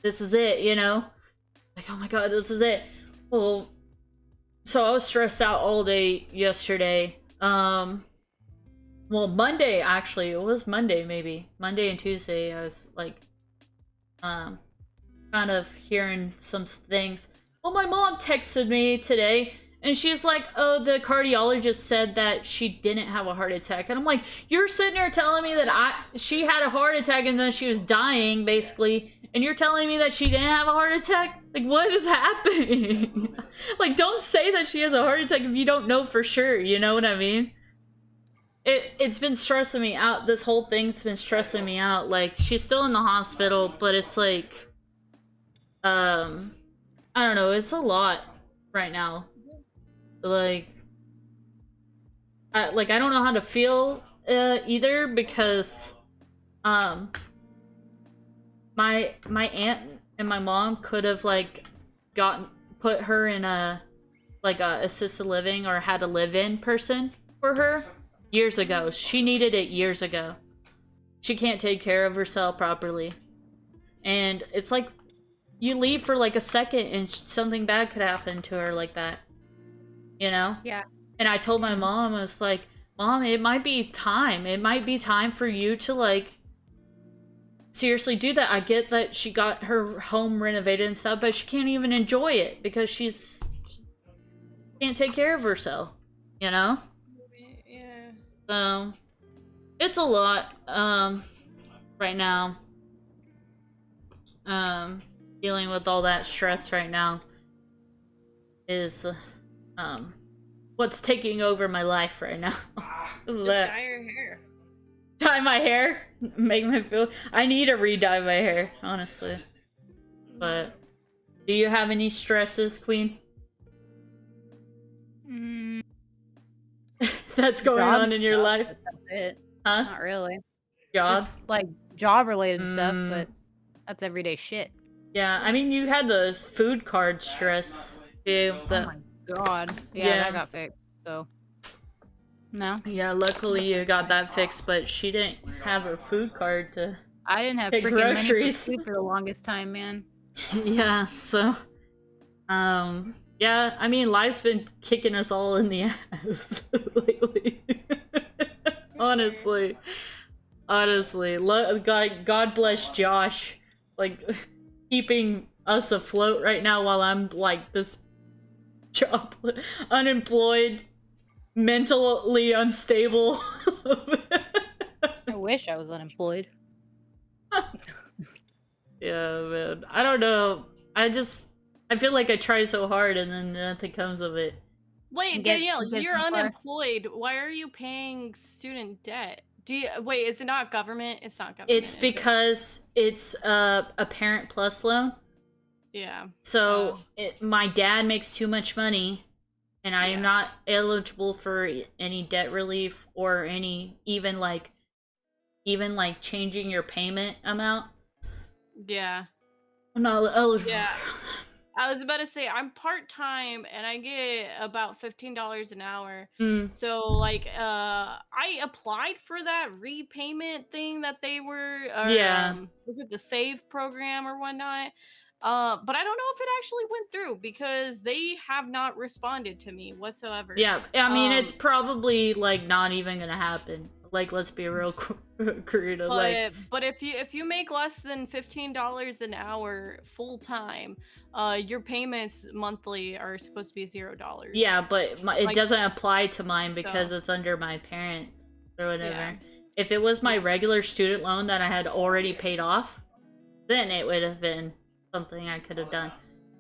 this is it, you know? Like, oh my god, this is it. Well, so I was stressed out all day yesterday. Well, Monday, actually. It was Monday, maybe. Monday and Tuesday, I was, like, kind of hearing some things. Well, my mom texted me today, and she's like, oh, the cardiologist said that she didn't have a heart attack. And I'm like, you're sitting there telling me that she had a heart attack and then she was dying, basically, and you're telling me that she didn't have a heart attack? Like, what is happening? Like, don't say that she has a heart attack if you don't know for sure, you know what I mean? It's been stressing me out. This whole thing's been stressing me out. Like, she's still in the hospital, but it's like, I don't know, it's a lot right now. Like, I don't know how to feel either, because my aunt and my mom could have like put her in a assisted living or had a live-in person for her years ago. She needed it years ago. She can't take care of herself properly, and it's like you leave for like a second and something bad could happen to her like that. You know? Yeah. And I told my mom, I was like, Mom, it might be time. It might be time for you to, like, seriously do that. I get that she got her home renovated and stuff, but she can't even enjoy it because she can't take care of herself. You know? Yeah. So, it's a lot, right now. Dealing with all that stress right now is... what's taking over my life right now. Just dye your hair. Dye my hair? Make me feel... I need to re-dye my hair, honestly. But, do you have any stresses, Queen? That's going on in your life? That's it. Huh? Not really. Job? Just, like, job-related stuff, but that's everyday shit. Yeah, I mean, you had those food card stress, too. Oh my god. Yeah, that got fixed, so... No. Yeah, luckily you got that fixed, but she didn't have her food card to I didn't have take freaking groceries. money for food for the longest time, man. Yeah, so... yeah, I mean, life's been kicking us all in the ass lately. Honestly. Honestly. God bless Josh. Like, keeping us afloat right now while I'm, like, this jobless, unemployed, mentally unstable. I wish I was unemployed. Yeah, man. I don't know. I feel like I try so hard and then nothing comes of it. Wait, Danielle, you're unemployed. Why are you paying student debt? Wait, is it not government? It's not government. It's because it's a Parent Plus loan. Yeah. So my dad makes too much money, and I am not eligible for any debt relief or any even like changing your payment amount. Yeah. I'm not eligible. Yeah. I was about to say, I'm part-time and I get about $15 an hour. So like I applied for that repayment thing that they were was it the SAVE program or whatnot? But I don't know if it actually went through because they have not responded to me whatsoever. Yeah, I mean it's probably like not even gonna happen. Like, let's be real creative. But if you make less than $15 an hour full time, your payments monthly are supposed to be $0. Yeah, but it doesn't apply to mine because it's under my parents or whatever. Yeah. If it was my regular student loan that I had already paid off, then it would have been something I could have done.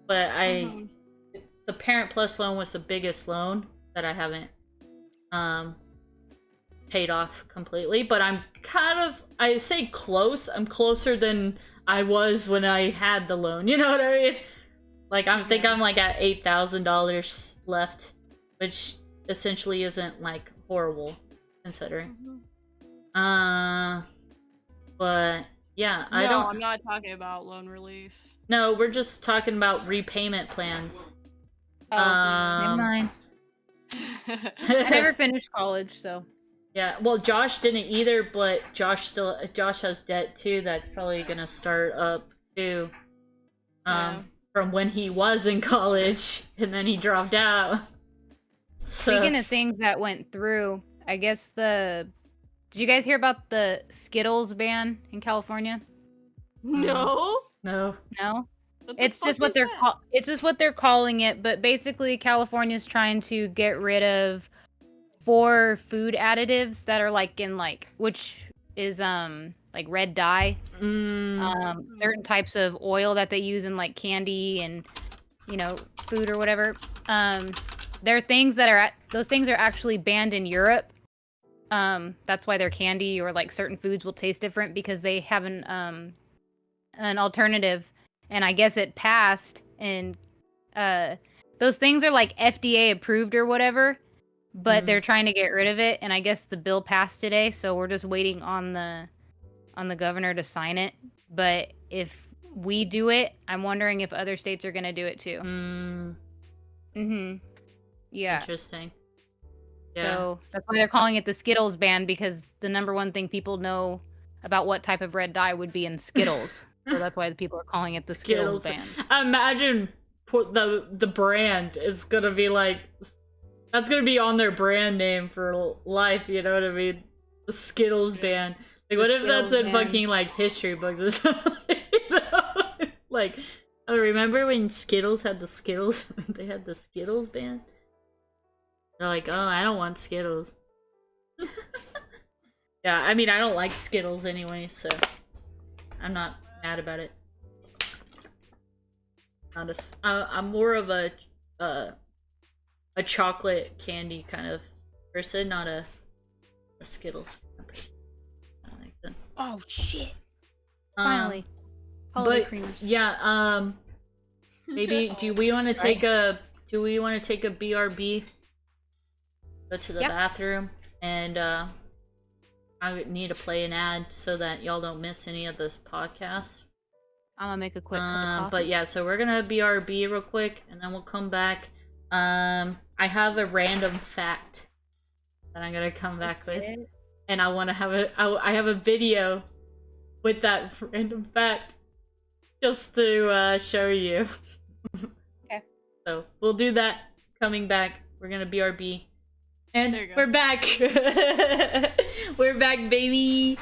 But the Parent Plus loan was the biggest loan that I haven't paid off completely, but I'm kind of, I say close. I'm closer than I was when I had the loan. You know what I mean? Like, I think I'm like at $8,000 left, which essentially isn't like horrible considering. But yeah, I'm not talking about loan relief. No, we're just talking about repayment plans. Oh, never mind. I never finished college, so. Yeah, well, Josh didn't either, but Josh has debt too. That's probably gonna start up too. Yeah. From when he was in college, and then he dropped out. So, Speaking of things that went through, I guess did you guys hear about the Skittles ban in California? No. no. No? What the It's fuck just what is they're that? it's just what they're calling it, but basically California's trying to get rid of 4 food additives that are which is like red dye, certain types of oil that they use in like candy and food or whatever. There are things those things are actually banned in Europe. That's why their candy or like certain foods will taste different because they have an alternative, and I guess it passed, and those things are like FDA approved or whatever, but they're trying to get rid of it, and I guess the bill passed today, so we're just waiting on the governor to sign it. But if we do it, I'm wondering if other states are going to do it too. Yeah. Interesting. Yeah. So that's why they're calling it the Skittles ban, because the number one thing people know about what type of red dye would be in Skittles. So that's why the people are calling it the Skittles ban. Imagine the brand is gonna be like, that's gonna be on their brand name for life. You know what I mean? The Skittles ban. Like, what if that's in fucking like history books or something? You know? Like, oh, remember when Skittles had the Skittles? They had the Skittles ban. They're like, oh, I don't want Skittles. Yeah, I mean, I don't like Skittles anyway, so I'm not mad about it. I'm more of a chocolate candy kind of person, not a Skittles person. I don't like them. Oh shit! Finally, holiday creamers. Yeah. Maybe do we want to take a BRB? Go to the bathroom, and I need to play an ad so that y'all don't miss any of this podcast. I'm gonna make a quick cup of coffee. But yeah, so we're gonna BRB real quick, and then we'll come back. I have a random fact that I'm gonna come back with, and I want to have I have a video with that random fact just to show you. Okay. So we'll do that coming back. We're gonna BRB. And we're back. We're back, baby.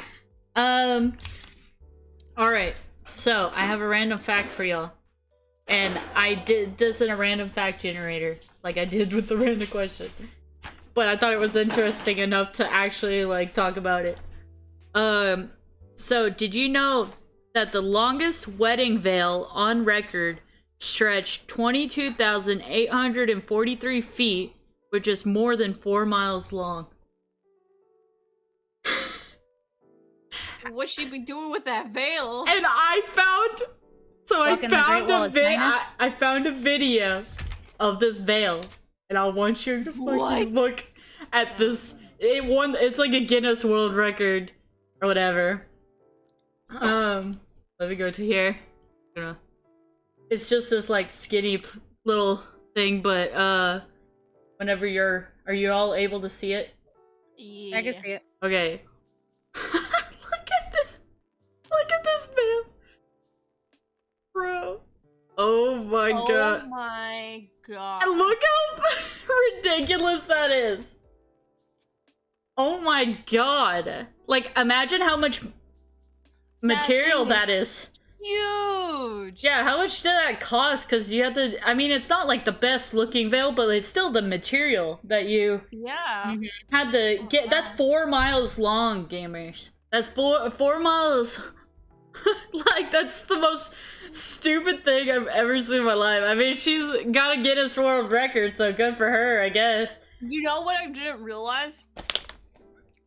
All right. So I have a random fact for y'all, and I did this in a random fact generator, like I did with the random question. But I thought it was interesting enough to actually like talk about it. So did you know that the longest wedding veil on record stretched 22,843 feet? Which is more than 4 miles long. What she be doing with that veil? And I found a video of this veil, and I want you to fucking look at this. It's like a Guinness World Record or whatever. Let me go to here. It's just this like skinny little thing, but whenever are you all able to see it? Yeah. I can see it. Okay. Look at this man. Bro. Oh my god. Oh my god. And look how ridiculous that is. Oh my god. Like, imagine how much material that is. Huge. Yeah, how much did that cost? Because you have to, I mean, it's not like the best looking veil, but it's still the material that you had to get. That's 4 miles long, gamers. That's four miles. Like, that's the most stupid thing I've ever seen in my life. I mean, she's got a Guinness World Record, so good for her, I guess. You know what I didn't realize?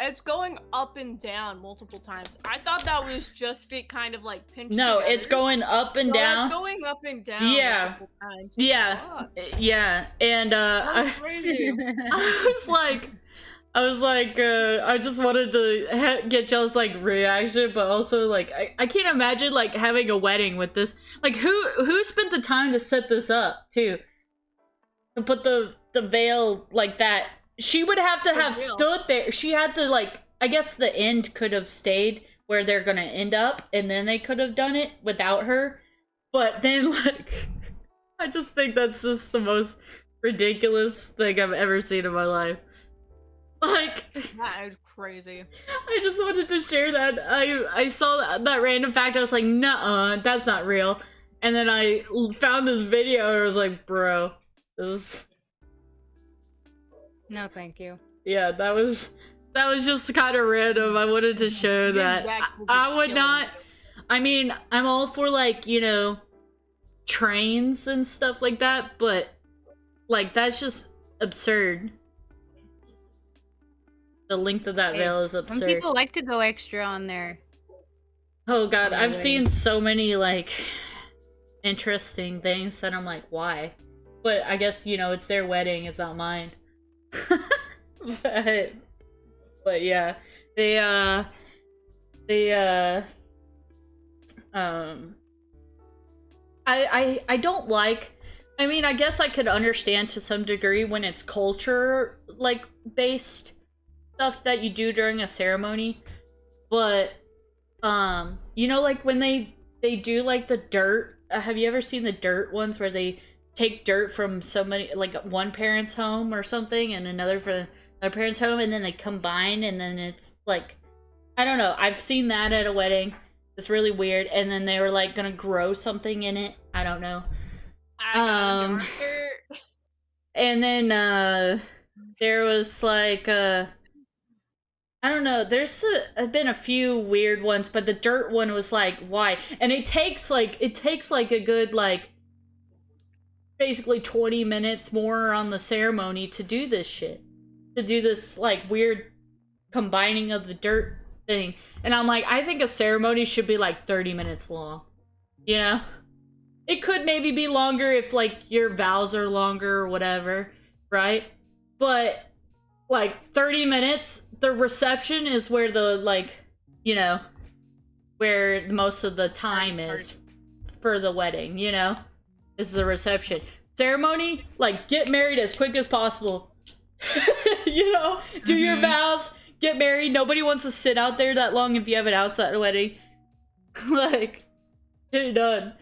It's going up and down multiple times. I thought that was just it kind of like pinched together. It's going up and down. It's going up and down multiple times. Yeah. Yeah. And That's crazy. I was like, I just wanted to get y'all's like reaction, but also like I can't imagine like having a wedding with this. Like who spent the time to set this up too? To put the veil like that she would have to For have real. stood there. She had to, like, I guess the end could have stayed where they're gonna end up, and then they could have done it without her. But then, like, I just think that's just the most ridiculous thing I've ever seen in my life. Like, That is crazy. I just wanted to share that. I saw that random fact. I was like, nuh-uh, that's not real. And then I found this video and I was like, bro, this. No, thank you. Yeah, that was just kind of random. I wanted to show that. I would not. I mean, I'm all for, like, you know, trains and stuff like that, but like that's just absurd. The length of that veil is absurd. Some people like to go extra on there. Oh god, I've seen so many, like, interesting things that I'm like, why? But I guess, you know, it's their wedding, it's not mine. but yeah, I don't like, I mean, I guess I could understand to some degree when it's culture, like, based stuff that you do during a ceremony, but you know, like when they do, like, the dirt, have you ever seen the dirt ones where they take dirt from somebody, like one parent's home or something, and another from another parent's home, and then they combine, and then it's like, I don't know, I've seen that at a wedding. It's really weird. And then they were like gonna grow something in it, I don't know. And then there was like I don't know, there's been a few weird ones, but the dirt one was like, why? And it takes like a good, like, basically 20 minutes more on the ceremony to do this shit. To do this, like, weird combining of the dirt thing. And I'm like, I think a ceremony should be like 30 minutes long. You know? It could maybe be longer if, like, your vows are longer or whatever, right? But, like, 30 minutes, the reception is where the, like, you know, where most of the time is for the wedding, you know? Is the reception. Ceremony, like, get married as quick as possible. You know? Do your vows, get married. Nobody wants to sit out there that long if you have an outside wedding. Like, get it done.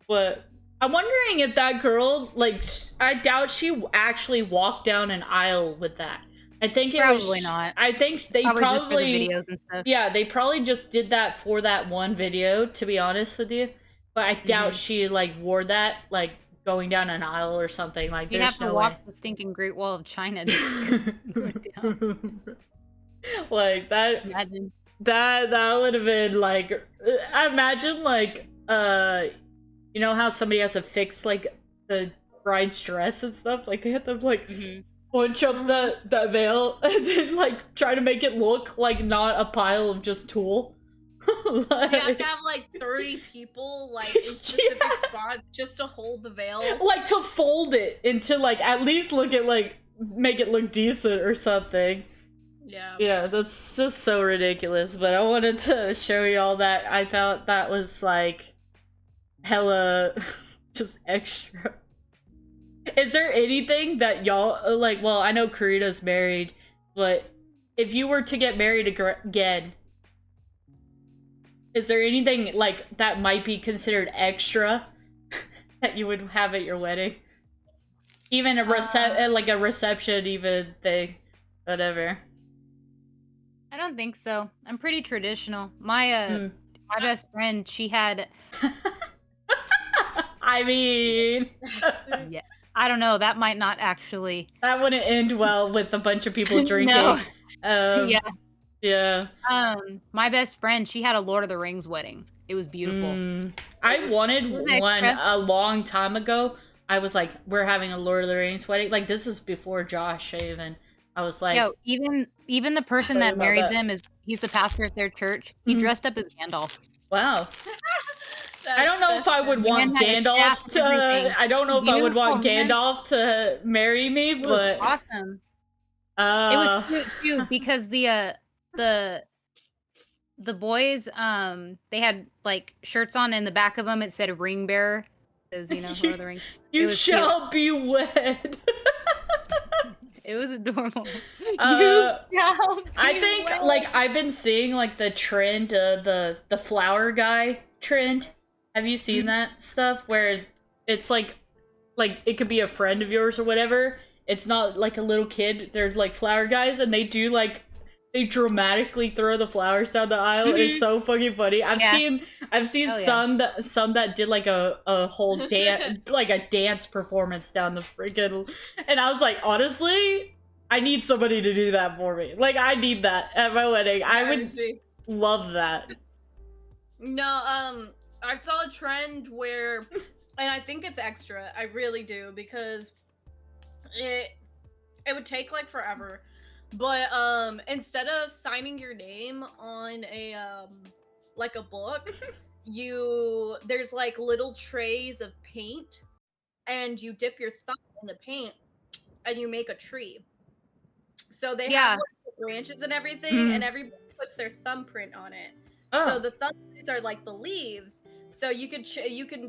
But I'm wondering if that girl, like, I doubt she actually walked down an aisle with that. I think it Probably was, not. I think they Just for probably the videos and stuff. Yeah, they probably just did that for that one video, to be honest with you. But I doubt she, like, wore that, like, going down an aisle or something. Like, You'd there's have to no walk way. the stinking Great Wall of China to go down. Like, Imagine. that would have been, like, imagine, like, you know how somebody has to fix, like, the bride's dress and stuff? Like, they have to, like, punch up that veil and then, like, try to make it look like not a pile of just tulle. Like, you have to have like 30 people, like, in specific spots just to hold the veil. Like, to fold it into, like, at least look at, like, make it look decent or something. Yeah. Yeah, that's just so ridiculous. But I wanted to show y'all that. I thought that was, like, hella just extra. Is there anything that y'all, like, well, I know Karina's married, but if you were to get married again, is there anything, like, that might be considered extra that you would have at your wedding? Even a like a reception, even thing, whatever. I don't think so. I'm pretty traditional. My my best friend, she had. I mean, Yeah, I don't know. That might not actually. That wouldn't end well with a bunch of people drinking. No. Yeah. Yeah. My best friend, she had a Lord of the Rings wedding. It was beautiful. I wanted one a long time ago. I was like, we're having a Lord of the Rings wedding. Like, this is before Josh even. I was like, yo, even the person that married them he's the pastor at their church. He dressed up as Gandalf. Wow. I don't know if I would want Gandalf to. I don't know if I would want Gandalf to marry me, but awesome. It was cute too because the boys they had like shirts on, and the back of them it said ring bearer, because, you know, Lord of the Rings. You shall be wed. It was adorable. I think like I've been seeing like the trend, the flower guy trend. Have you seen that stuff where it's like it could be a friend of yours or whatever. It's not like a little kid. They're like flower guys, and they do like they dramatically throw the flowers down the aisle. It's so fucking funny. I've seen some that did like a whole dance like a dance performance down the freaking, and I was like, honestly, I need somebody to do that for me. Like I need that at my wedding. I would love that. No, I saw a trend where, and I think it's extra. I really do, because it would take like forever. But instead of signing your name on a like a book, there's like little trays of paint, and you dip your thumb in the paint and you make a tree. So they have like, branches and everything, and everybody puts their thumbprint on it. So the thumbprints are like the leaves. So you can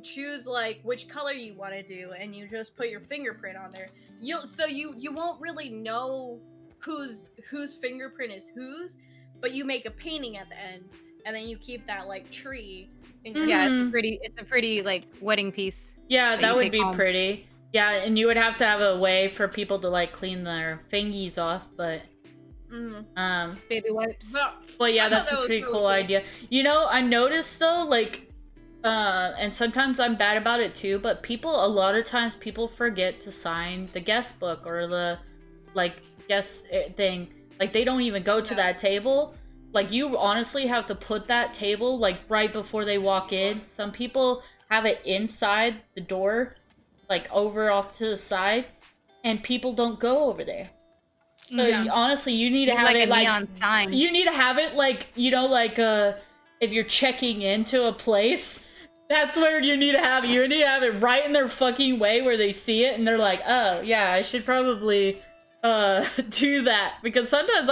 choose like which color you want to do, and you just put your fingerprint on there. You won't really know whose fingerprint is whose, but you make a painting at the end, and then you keep that like tree in your it's a pretty like wedding piece. Yeah, that would be pretty. Yeah, and you would have to have a way for people to like clean their fingies off, but baby wipes. But yeah, that's a pretty cool idea. You know, I noticed though, like and sometimes I'm bad about it too, but a lot of times people forget to sign the guest book or the like guest thing. Like they don't even go to that table. Like you honestly have to put that table like right before they walk in. Some people have it inside the door, like over off to the side, and people don't go over there. So honestly, you need to have like it a like neon sign. You need to have it like, you know, like if you're checking into a place, that's where you need to have it. You need to have it right in their fucking way where they see it and they're like, oh yeah, I should probably do that, because sometimes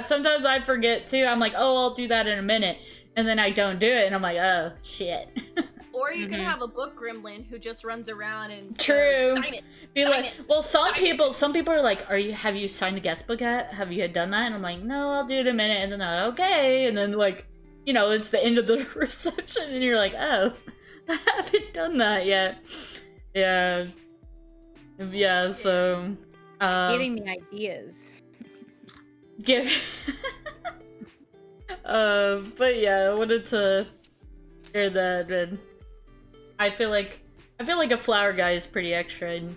sometimes I forget too. I'm like, oh, I'll do that in a minute, and then I don't do it, and I'm like, oh shit. Or you can have a book gremlin who just runs around and sign it. Well, some people are like, have you signed the guest book yet? Have you done that? And I'm like, no, I'll do it in a minute, and then okay, and then like, you know, it's the end of the reception, and you're like, oh, I haven't done that yet. Yeah, so giving me ideas. But yeah, I wanted to hear that, and I feel like a flower guy is pretty extra. And,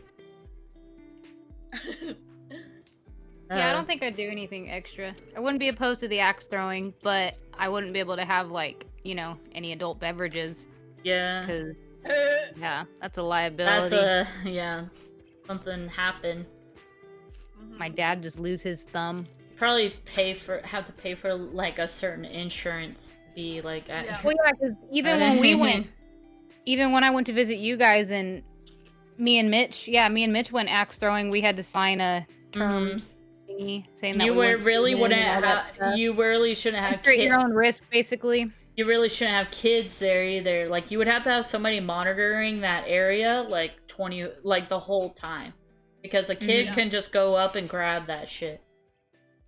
yeah, I don't think I'd do anything extra. I wouldn't be opposed to the axe throwing, but I wouldn't be able to have like, you know, any adult beverages. Yeah. Because yeah, that's a liability. Something happened. My dad just lose his thumb. Probably have to pay for like a certain insurance to be like. Well, yeah, because even when I went to visit you guys, and me and Mitch went axe throwing. We had to sign a terms thingy saying that you really shouldn't have kids. Your own risk, basically. You really shouldn't have kids there either. Like you would have to have somebody monitoring that area like the whole time. Because a kid can just go up and grab that shit.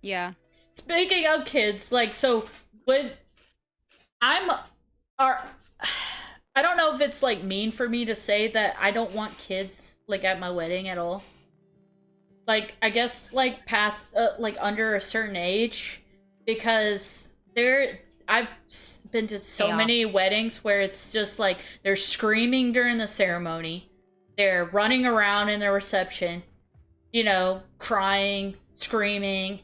Yeah. Speaking of kids, like, so when I don't know if it's like mean for me to say that I don't want kids like at my wedding at all. Like, I guess like past like under a certain age, because I've been to so many weddings where it's just like they're screaming during the ceremony. They're running around in the reception, you know, crying, screaming.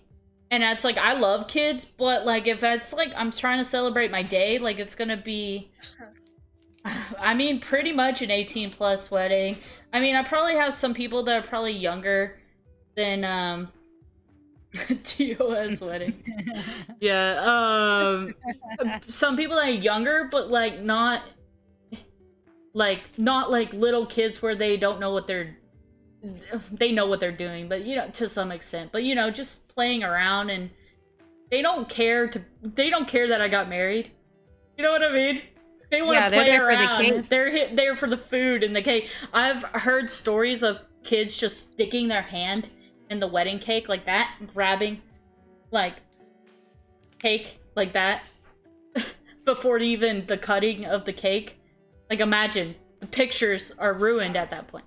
And that's like, I love kids, but like, if that's like, I'm trying to celebrate my day, like, it's gonna be, I mean, pretty much an 18+ wedding. I mean, I probably have some people that are probably younger than, TOS wedding. Yeah, some people that are younger, but like, not like little kids where they don't know what they know what they're doing, but you know, to some extent, but you know, just playing around, and they don't care that I got married. You know what I mean? They want to play around. They're there for the food and the cake. I've heard stories of kids just sticking their hand in the wedding cake like that, grabbing, like, cake like that before even the cutting of the cake. Like, imagine, the pictures are ruined at that point,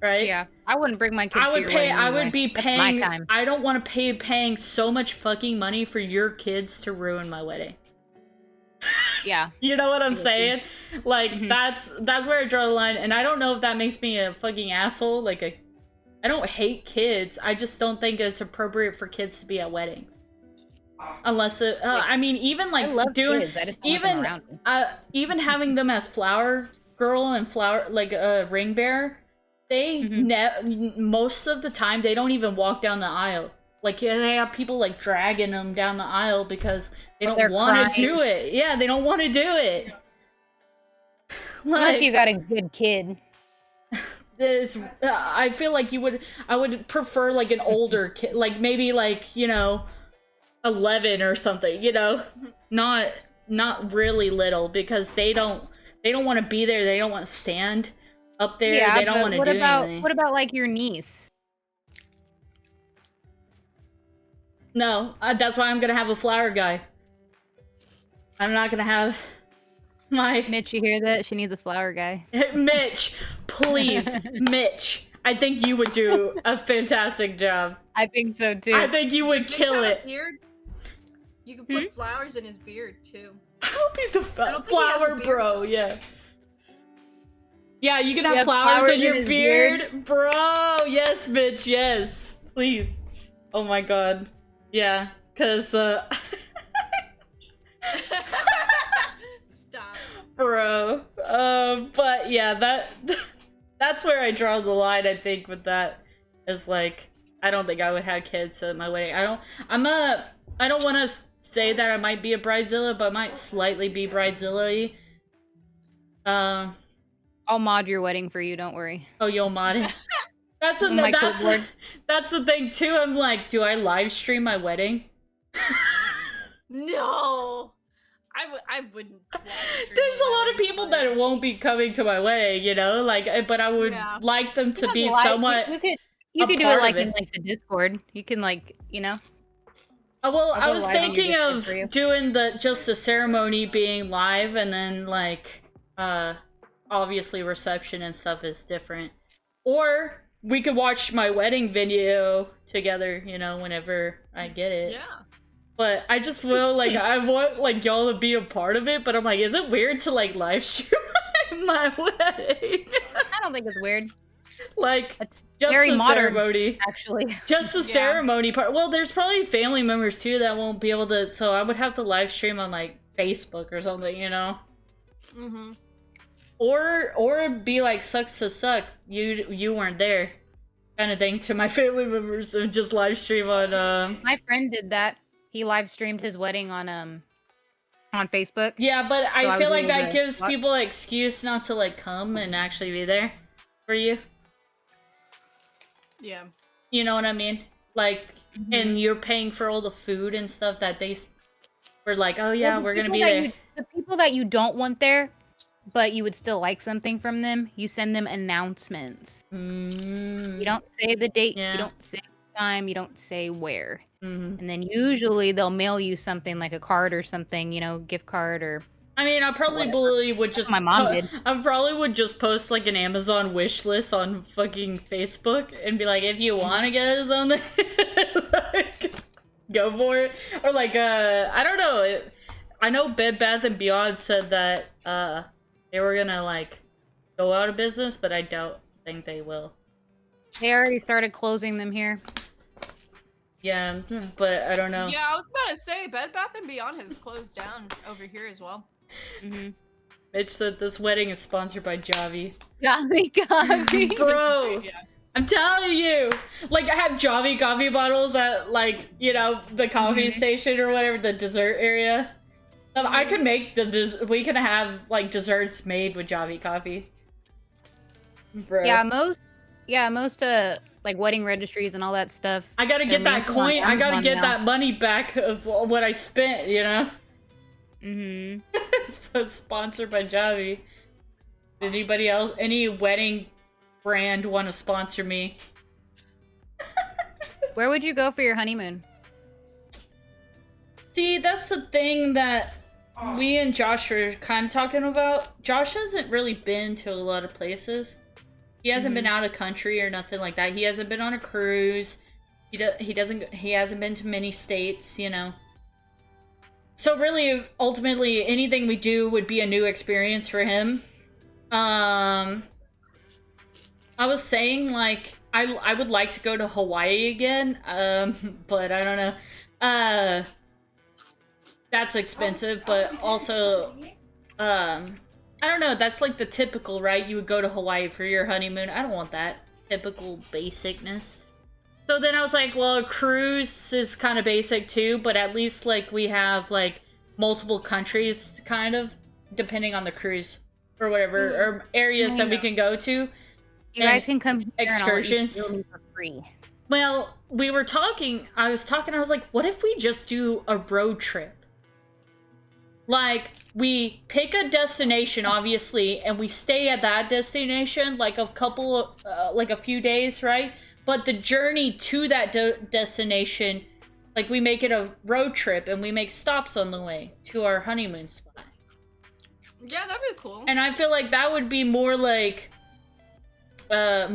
right? Yeah, I wouldn't bring my kids to your wedding I would anyway. be That's paying, my time. I don't want to paying so much fucking money for your kids to ruin my wedding. Yeah. You know what I'm saying? Like, Mhm. that's where I draw the line, and I don't know if that makes me a fucking asshole. Like, I don't hate kids. I just don't think it's appropriate for kids to be at weddings. Unless it, I mean, even like I love doing, kids. I just don't want them around me. even having them as flower girl and flower, like a ring bearer, they most of the time they don't even walk down the aisle. Like, yeah, they have people like dragging them down the aisle because they don't want to do it. Yeah, they don't want to do it. Like, Unless you got a good kid. I feel like I would prefer like an older kid, like maybe like, you know, 11 or something, you know, not really little, because they don't want to be there. They don't want to stand up there. Yeah, they don't want to do anything. What about like your niece? No, that's why I'm gonna have a flower guy. I'm not gonna have my Mitch, you hear that? She needs a flower guy. Mitch, please, Mitch. I think you would do a fantastic job. I think so too. I think you would Does Nick kill have a it. beard? You can put flowers in his beard too. I'll be the I don't think he has a flower beard, bro, though. yeah. Yeah, you can You have have flowers in your his beard, bro. Yes, bitch, yes. Please. Oh my god. Yeah, cause Stop. bro. But yeah, that's where I draw the line, I think, with that. Is like, I don't think I would have kids at my wedding. I don't want to say that I might be a bridezilla, but I might slightly be bridezilla-y. I'll mod your wedding for you, don't worry. Oh, you'll mod it. That's the thing too. I'm like, do I live stream my wedding? No. I wouldn't. There's a lot of people that won't be coming to my wedding, you know, like, but I would like them to be somewhat. You could do it like in like the Discord. You can like, you know. Well, I was thinking of doing just the ceremony being live, and then like, obviously reception and stuff is different. Or we could watch my wedding video together, you know, whenever I get it. Yeah. But I just feel like I want like y'all to be a part of it, but I'm like, is it weird to like live stream my wedding? I don't think it's weird. Like, it's just very the modern, ceremony. actually. Just the ceremony part. Well, there's probably family members too that won't be able to, so I would have to live stream on like Facebook or something, you know? Mm-hmm. Or be like, sucks to suck, you weren't there, kind of thing, to my family members, and just live stream on My friend did that. He live streamed his wedding on Facebook. Yeah, but So I feel like that to- gives what? people an excuse not to like come and actually be there for you. Yeah. You know what I mean? Like, and you're paying for all the food and stuff that they were like, oh yeah, Well, we're gonna people be there. the people that you don't want there, but you would still like something from them, you send them announcements. You don't say the date, Yeah. you don't say the time, you don't say where. Mhm. And then usually they'll mail you something like a card or something, you know, gift card or... I mean, I probably would just. My mom did. I probably would just post like an Amazon wish list on fucking Facebook and be like, if you want to get us something, like, go for it. Or like, I don't know. I know Bed Bath & Beyond said that they were gonna like go out of business, but I don't think they will. They already started closing them here. Yeah, but I don't know. Yeah, I was about to say Bed Bath & Beyond has closed down over here as well. Mitch said this wedding is sponsored by Javi. Javi coffee. Bro, Yeah. I'm telling you. Like, I have Javi coffee bottles at, like, you know, the coffee station or whatever, the dessert area. I could make we could have, like, desserts made with Javi coffee. Bro. Yeah, most like wedding registries and all that stuff. I gotta get that coin. I gotta get that money back of what I spent, you know? So sponsored by Javi. Anybody else, any wedding brand want to sponsor me? Where would you go for your honeymoon? See, that's the thing that we and Josh were kind of talking about. Josh hasn't really been to a lot of places. He hasn't been out of country or nothing like that. He hasn't been on a cruise. He hasn't been to many states, you know. So really, ultimately, anything we do would be a new experience for him. I was saying, like, I would like to go to Hawaii again, but I don't know. That's expensive, but also, I don't know, that's like the typical, right? You would go to Hawaii for your honeymoon. I don't want that typical basicness. So then I was like, well, a cruise is kind of basic too, but at least, like, we have, like, multiple countries, kind of, depending on the cruise, or whatever, or areas that we can go to. You guys can come here excursions. and I'll let you for free. Well, I was like, what if we just do a road trip? Like, we pick a destination, obviously, and we stay at that destination, like, a few days, right? But the journey to that destination, like, we make it a road trip, and we make stops on the way to our honeymoon spot. Yeah, that'd be cool. And I feel like that would be more like, I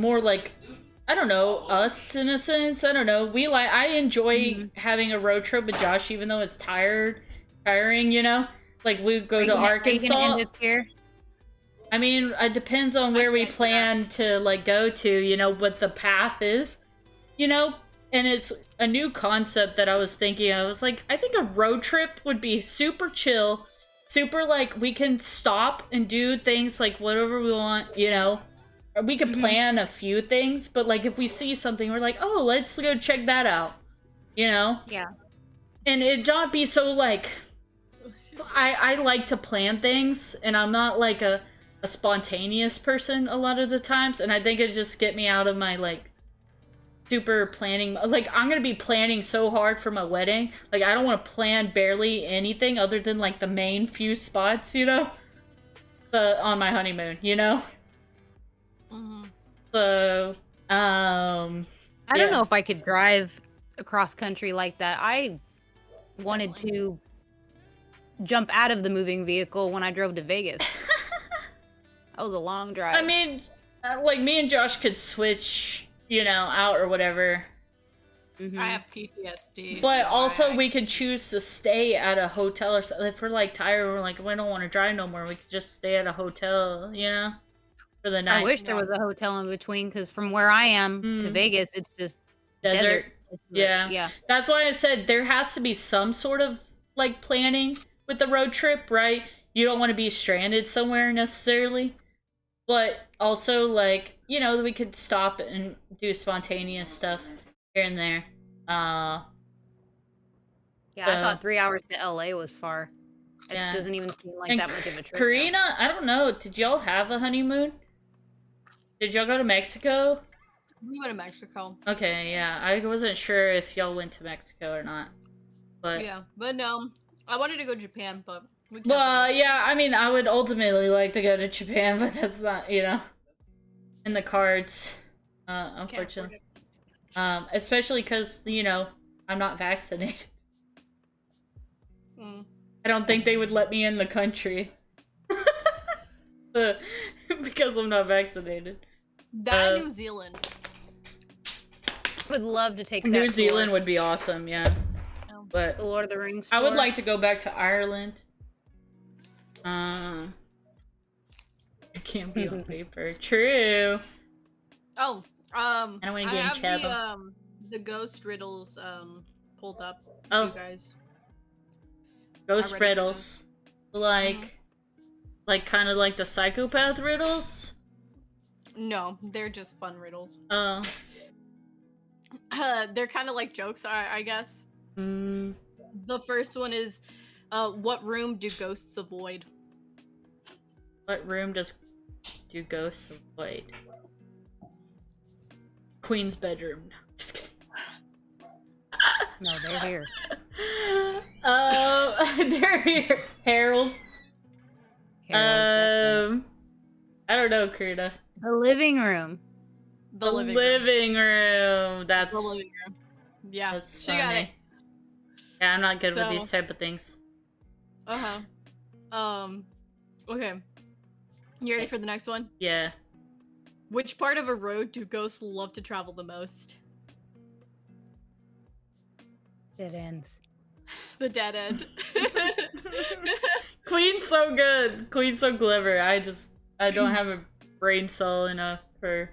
don't know, us in a sense. I don't know. I enjoy having a road trip with Josh, even though it's tiring, you know? Like, we go to Arkansas. Are you gonna end up here? I mean, it depends on where we plan to, like, go to, you know, what the path is, you know? And it's a new concept that I was thinking. I was like, I think a road trip would be super chill, super, like, we can stop and do things, like, whatever we want, you know? Or we could plan a few things, but, like, if we see something, we're like, oh, let's go check that out, you know? Yeah. And it not be so, like, I like to plan things, and I'm not, like, a spontaneous person a lot of the times, and I think it just get me out of my, like, super planning. Like, I'm gonna be planning so hard for my wedding. Like, I don't want to plan barely anything other than, like, the main few spots, you know? On my honeymoon, you know? So, I don't know if I could drive across country like that. I wanted to jump out of the moving vehicle when I drove to Vegas. That was a long drive. I mean, like, me and Josh could switch, you know, out or whatever. I have PTSD. But so also, we could choose to stay at a hotel or something. If we're, like, tired, we're like, we don't want to drive no more, we could just stay at a hotel, you know? For the night. I wish there was a hotel in between, because from where I am to Vegas, it's just desert. Yeah. That's why I said there has to be some sort of, like, planning with the road trip, right? You don't want to be stranded somewhere necessarily. But also, like, you know, we could stop and do spontaneous stuff here and there. Yeah, I thought 3 hours to LA was far. It doesn't even seem like that much of a trip. Karina, I don't know. Did y'all have a honeymoon? Did y'all go to Mexico? We went to Mexico. Okay, yeah. I wasn't sure if y'all went to Mexico or not. But yeah, but no. I wanted to go to Japan, but we can't. Well, yeah, I mean, I would ultimately like to go to Japan, but that's not, you know, in the cards, unfortunately. Especially because, you know, I'm not vaccinated. I don't think they would let me in the country. Because I'm not vaccinated. New Zealand. Would love to take that. New Zealand would be awesome, yeah. Oh. But the Lord of the Rings I would like to go back to Ireland. It can't be on paper. True. Oh, I don't want to get in trouble. The ghost riddles pulled up. Oh, you guys. Ghost riddles, like kind of like the psychopath riddles. No, they're just fun riddles. Oh. They're kind of like jokes, I guess. The first one is, what room do ghosts avoid? What room do ghosts avoid? Queen's bedroom. No, just kidding. No, they're here. They're here. Harold. I don't know, Karina. The living room. The living room. That's the living room. Yeah, That's she got it. funny. Yeah, I'm not good with So- these type of things. Okay. You ready for the next one? Yeah. Which part of a road do ghosts love to travel the most? Dead ends. The dead end. Queen's so good. Queen's so clever. I don't have a brain cell enough for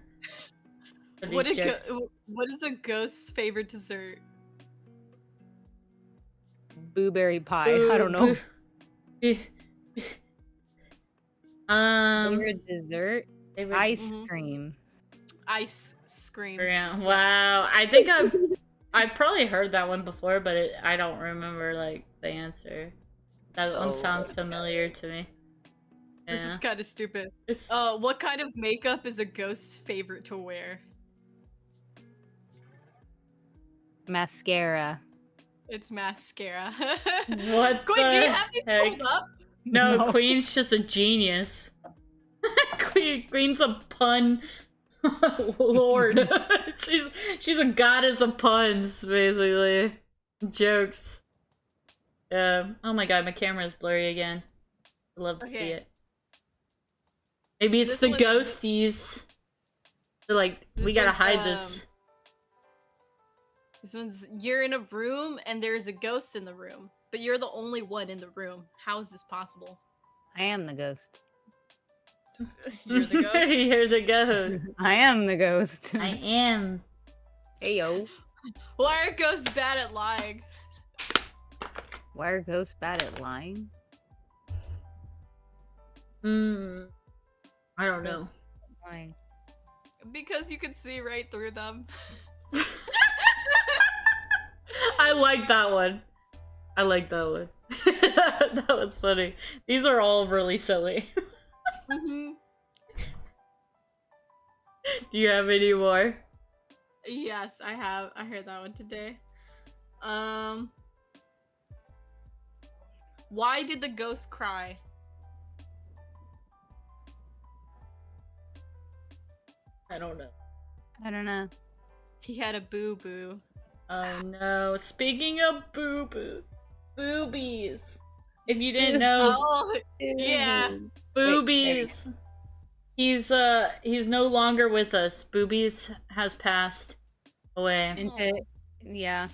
What these jokes. what is a ghost's favorite dessert? Blueberry pie. I don't know. Favorite dessert? favorite- Ice Mhm. cream. Ice cream. Yeah, wow. I think I've probably heard that one before, but I don't remember like the answer. That one sounds familiar to me. This is kind of stupid. It's What kind of makeup is a ghost's favorite to wear? Mascara. It's mascara. what Queen, do the you have this heck? pulled up? No, Queen's just a genius. Queen's a pun lord. she's a goddess of puns, basically. Jokes. Yeah. Oh my god, my camera is blurry again. I'd love to see Okay. it. Maybe it's This the one- ghosties. They're like, we This gotta one's, hide this. This one's, you're in a room and there's a ghost in the room, but you're the only one in the room. How is this possible? I am the ghost. You're the ghost? You're the ghost. I am the ghost. I am. Hey yo. Why are ghosts bad at lying? Why are ghosts bad at lying? I don't know. Ghosts lying. Because you can see right through them. I like that one. I like that one. That was funny. These are all really silly. Mm-hmm. Do you have any more? Yes, I have. I heard that one today. Why did the ghost cry? I don't know. I don't know. He had a boo-boo. Oh no. Speaking of boobies. If you didn't know, Oh, yeah. boobies. He's no longer with us. Boobies has passed away. Into, yeah.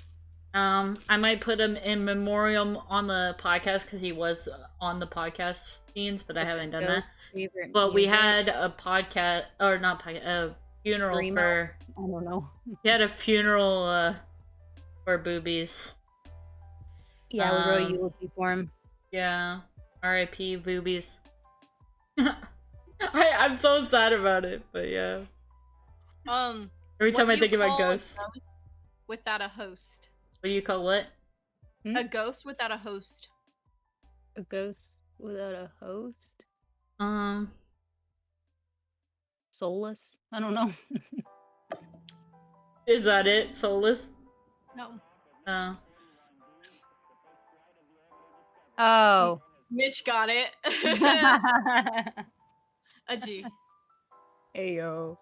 I might put him in memoriam on the podcast because he was on the podcast scenes, but I haven't done that. Favorite But we music? had a podcast, or not podcast, a funeral Screamo? for. I don't know. He had a funeral for boobies. Yeah, we wrote a Um, eulogy for him. Yeah, R.I.P. boobies. I'm so sad about it, but yeah. Every time what I do think you about call a ghosts, ghost without a host. what do you call what? A ghost without a host. A ghost without a host? Soulless? I don't know. Is that it? Soulless? No. Oh. Mitch got it. A G. Hey yo.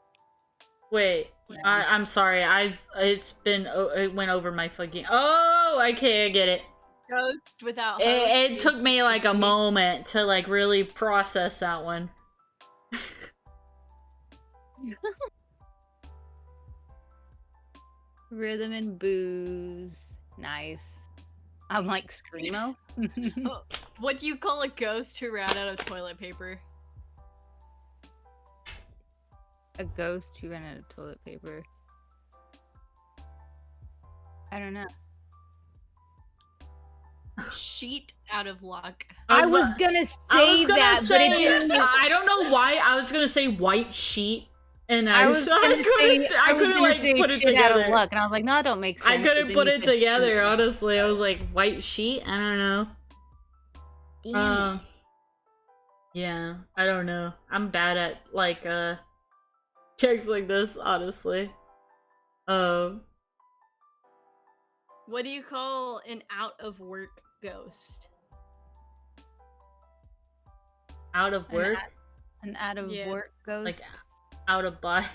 Wait, I'm sorry. It went over my fucking. Oh, okay, I get it. Ghost without host. It took is me like a just- moment to like really process that one. Rhythm and booze. Nice. I'm like Screamo. What do you call a ghost who ran out of toilet paper? A ghost who ran out of toilet paper. I don't know. Sheet out of luck. I was gonna say that, but it didn't. I don't know why I was gonna say white sheet, and I was gonna say I couldn't like put it shit out together. of luck, and I was like, no, it don't make sense. I but couldn't then put you it said together. shit. Honestly, I was like white sheet. I don't know. Damn it. Yeah, I don't know. I'm bad at like checks like this. Honestly. What do you call an out of work ghost? Out of work, An out of Yeah. work ghost. like out of body,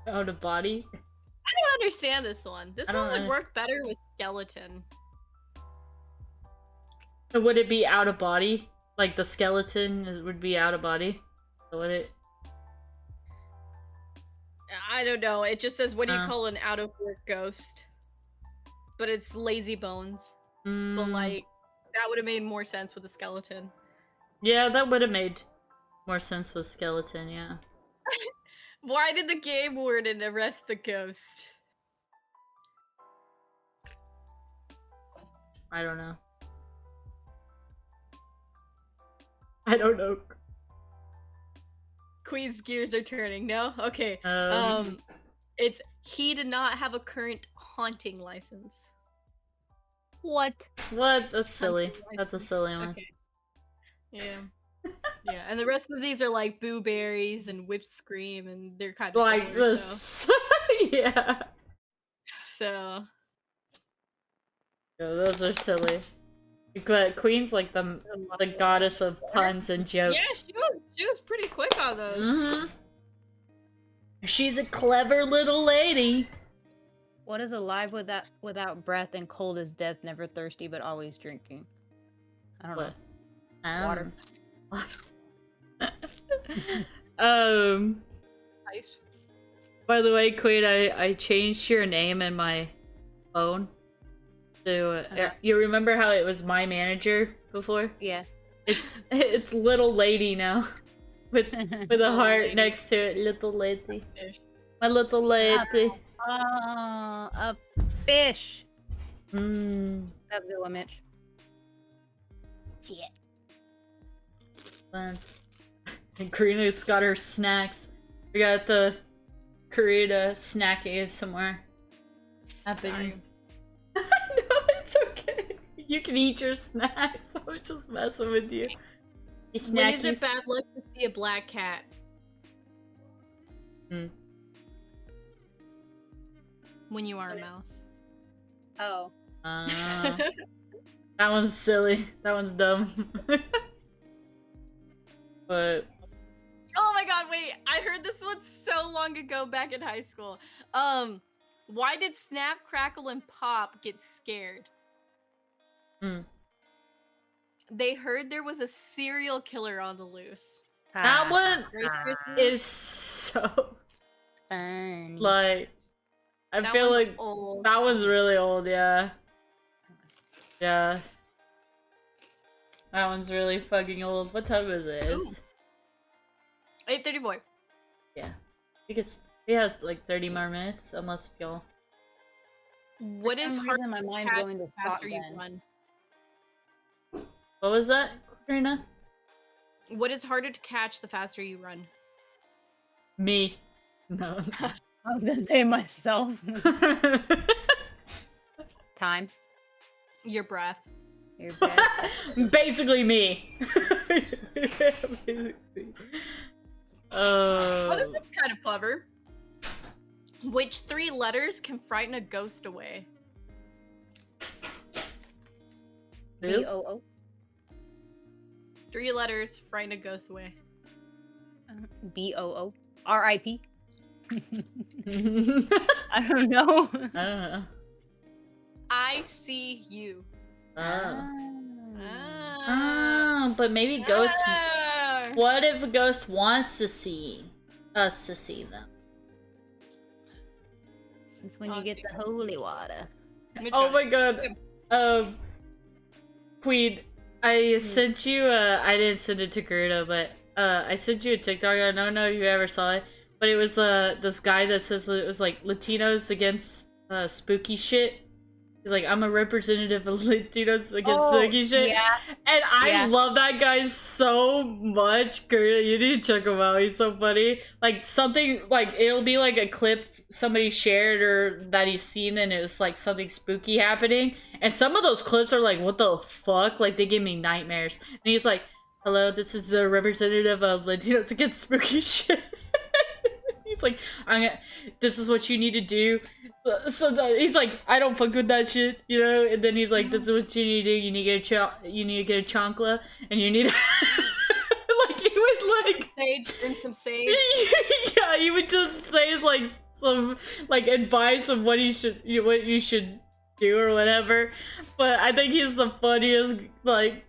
out of body. understand this one. This I one don't would know. work better with skeleton. So would it be out of body? Like the skeleton would be out of body? So would it? I don't know. It just says, what do you Uh. call an out of work ghost? But it's lazy bones. But Mm, like, that would have made more sense with a skeleton. yeah, that would have made more sense with skeleton. Yeah. Why did the game warden arrest the ghost? I don't know. I don't know. Queen's gears are turning. No? Okay. Um, It's he did not have a current haunting license. What? What? That's silly. Hunting That's a license. silly one. Okay. Yeah. Yeah, and the rest of these are like Boo Berries and Whip Scream, and they're kind of Like similar, this. Yeah. so. Yeah, those are silly. But Queen's like the goddess of puns and jokes. Yeah, she was pretty quick on those. Mm-hmm. She's a clever little lady. What is alive without breath and cold as death, never thirsty but always drinking? I don't What? know. Water. Nice. By the way, Queen, I changed your name in my phone. So you remember how it was my manager before? Yeah. It's little lady now, with a heart lady. next to it. Little lady, Fish. my little lady. A fish. Mmm. That's a good one, Mitch. Shit. Fun. And Karina's got her snacks. We got the Karina snacking somewhere. Happening. No, it's okay. You can eat your snacks. I was just messing with you. You When is snacky. it bad luck to see a black cat? Hmm. When you are a mouse. Oh. That one's silly. That one's dumb. But Oh my god, wait, I heard this one so long ago back in high school. Why did Snap, Crackle, and Pop get scared? Hmm. They heard there was a serial killer on the loose. that one Very seriously? is so Funny. like I That feel one's like old. that one's really old, yeah. Yeah. That one's really fucking old. What time is it? Ooh. 8:34. Yeah. I think we have like 30 more minutes, unless y'all. What is hard My to mind's catch going to the faster you shotgun. run? What was that, Karina? What is harder to catch the faster you run? Me. No. I was gonna say myself. Time. Your breath. Your breath. Basically me. Oh, this is kind of clever. Which 3 letters can frighten a ghost away? B-O-O. 3 letters, frighten a ghost away. B-O-O. R-I-P. I I don't know. don't know. I see you. Oh. Ah. Oh, but maybe ghosts. Ah. What if a ghost wants to see us to see them? It's when Oh, you get the holy water. Which Oh one? my god. Queen, I sent you I didn't send it to Gerda, but I sent you a TikTok. I don't know if you ever saw it, but it was this guy that says that it was like Latinos against spooky shit. He's like, I'm a representative of Latinos against spooky shit. Yeah. And I Yeah. love that guy so much. Gerda, you need to check him out. He's so funny. Like something like it'll be like a clip somebody shared or that he's seen, and it was like something spooky happening. And some of those clips are like, what the fuck? Like they give me nightmares. And he's like, hello, this is the representative of Latinos against spooky shit. He's like, this is what you need to do. So he's like, I don't fuck with that shit, you know. And then he's like, this is what you need to do. You need to get a chancla, and you need like he would like Sage, drink some sage. yeah, he would just say like some like advice of what you should do or whatever. But I think he's the funniest like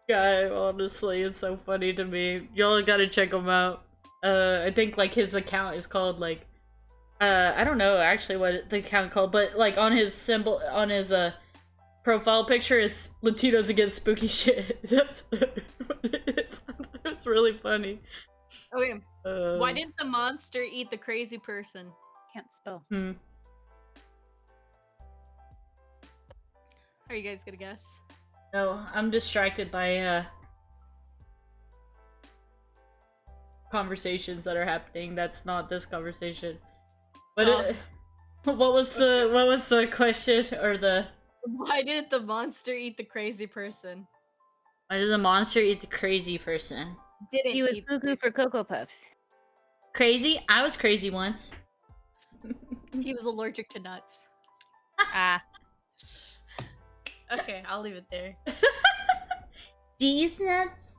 guy. Honestly, it's so funny to me. Y'all gotta check him out. I think like his account is called like I don't know actually what the account called, but like on his symbol on his profile picture, it's Latinos against spooky shit. That's what it is. It's really funny. Okay. Why did the monster eat the crazy person? Can't spell. Are you guys gonna guess? No, I'm distracted by conversations that are happening. That's not this conversation. But what was the question or the? Why did the monster eat the crazy person? Why did the monster eat the crazy person? Didn't He was eat cuckoo for Cocoa Puffs. Crazy? I was crazy once. He was allergic to nuts. Ah. Okay, I'll leave it there. These nuts?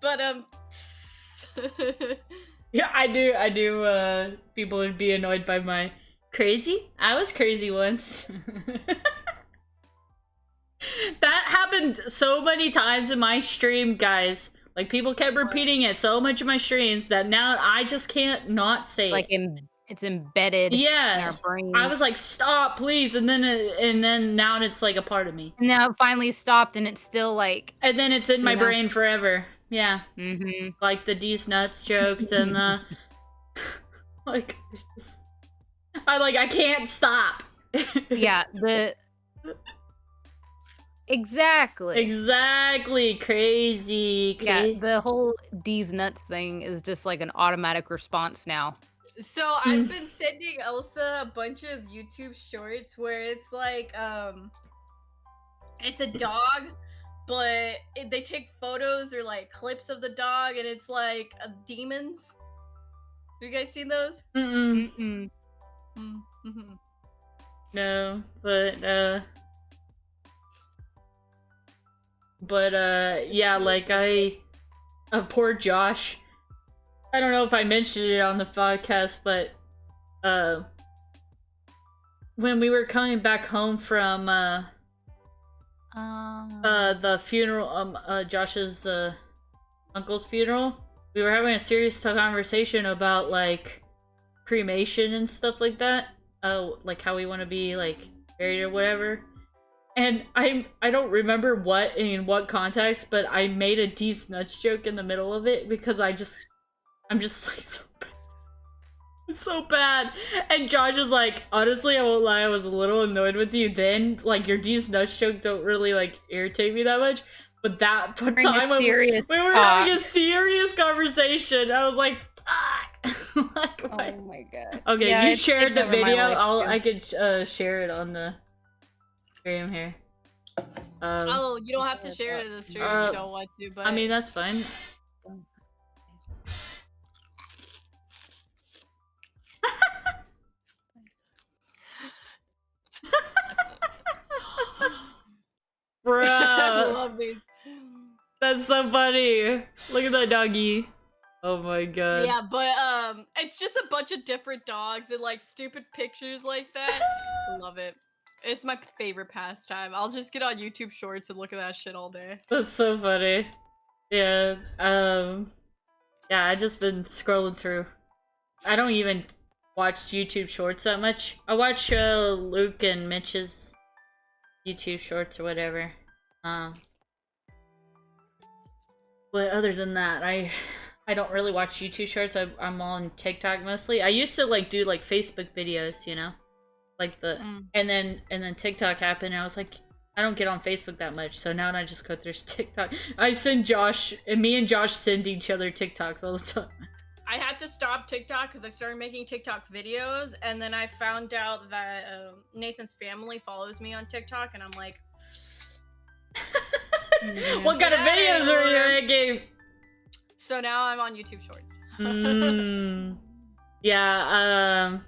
But Yeah, I do, people would be annoyed by my crazy? I was crazy once. That happened so many times in my stream, guys. Like, people kept repeating it so much in my streams that now I just can't not say Like it. it's embedded in our brains. I was like, stop, please, and then now it's like a part of me. And now it finally stopped, and it's still like. And then it's in my brain forever. Yeah. Mm-hmm. Like the D's nuts jokes and the like. I can't stop. Yeah. Exactly. Crazy. Yeah, the whole D's nuts thing is just like an automatic response now. So I've been sending Elsa a bunch of YouTube shorts where it's like it's a dog, but they take photos or like clips of the dog, and it's like demons. Have you guys seen those? Mm-mm. Mm-hmm. No, but yeah, like poor Josh. I don't know if I mentioned it on the podcast, but when we were coming back home from the funeral, Josh's uncle's funeral, we were having a serious conversation about like cremation and stuff like that. Like how we want to be like buried or whatever. And I don't remember in what context, but I made a D's nuts joke in the middle of it because I'm just like so bad. And Josh was like, honestly, I won't lie, I was a little annoyed with you then. Like, your D's nuts joke don't really like irritate me that much. But that time when we were having a serious conversation, I was like, fuck. Like, oh my god. Okay, yeah, you shared the video. I could share it on the stream here. Oh, you don't have to share it in the stream if you don't want to, but I mean, that's fine. Bro, I love these. That's so funny. Look at that doggy. Oh my god. Yeah, but it's just a bunch of different dogs and like stupid pictures like that. I love it. It's my favorite pastime. I'll just get on YouTube Shorts and look at that shit all day. That's so funny. Yeah. Yeah, I just been scrolling through. I don't even watch YouTube Shorts that much. I watch Luke and Mitch's YouTube Shorts or whatever. But other than that, I don't really watch YouTube Shorts. I'm on TikTok mostly. I used to like do like Facebook videos, you know, like and then TikTok happened. And I was like, I don't get on Facebook that much, so now I just go through TikTok. I send Josh, and me and Josh send each other TikToks all the time. I had to stop TikTok because I started making TikTok videos, and then I found out that Nathan's family follows me on TikTok, and I'm like, what kind of videos are you making? So now I'm on YouTube Shorts. Yeah,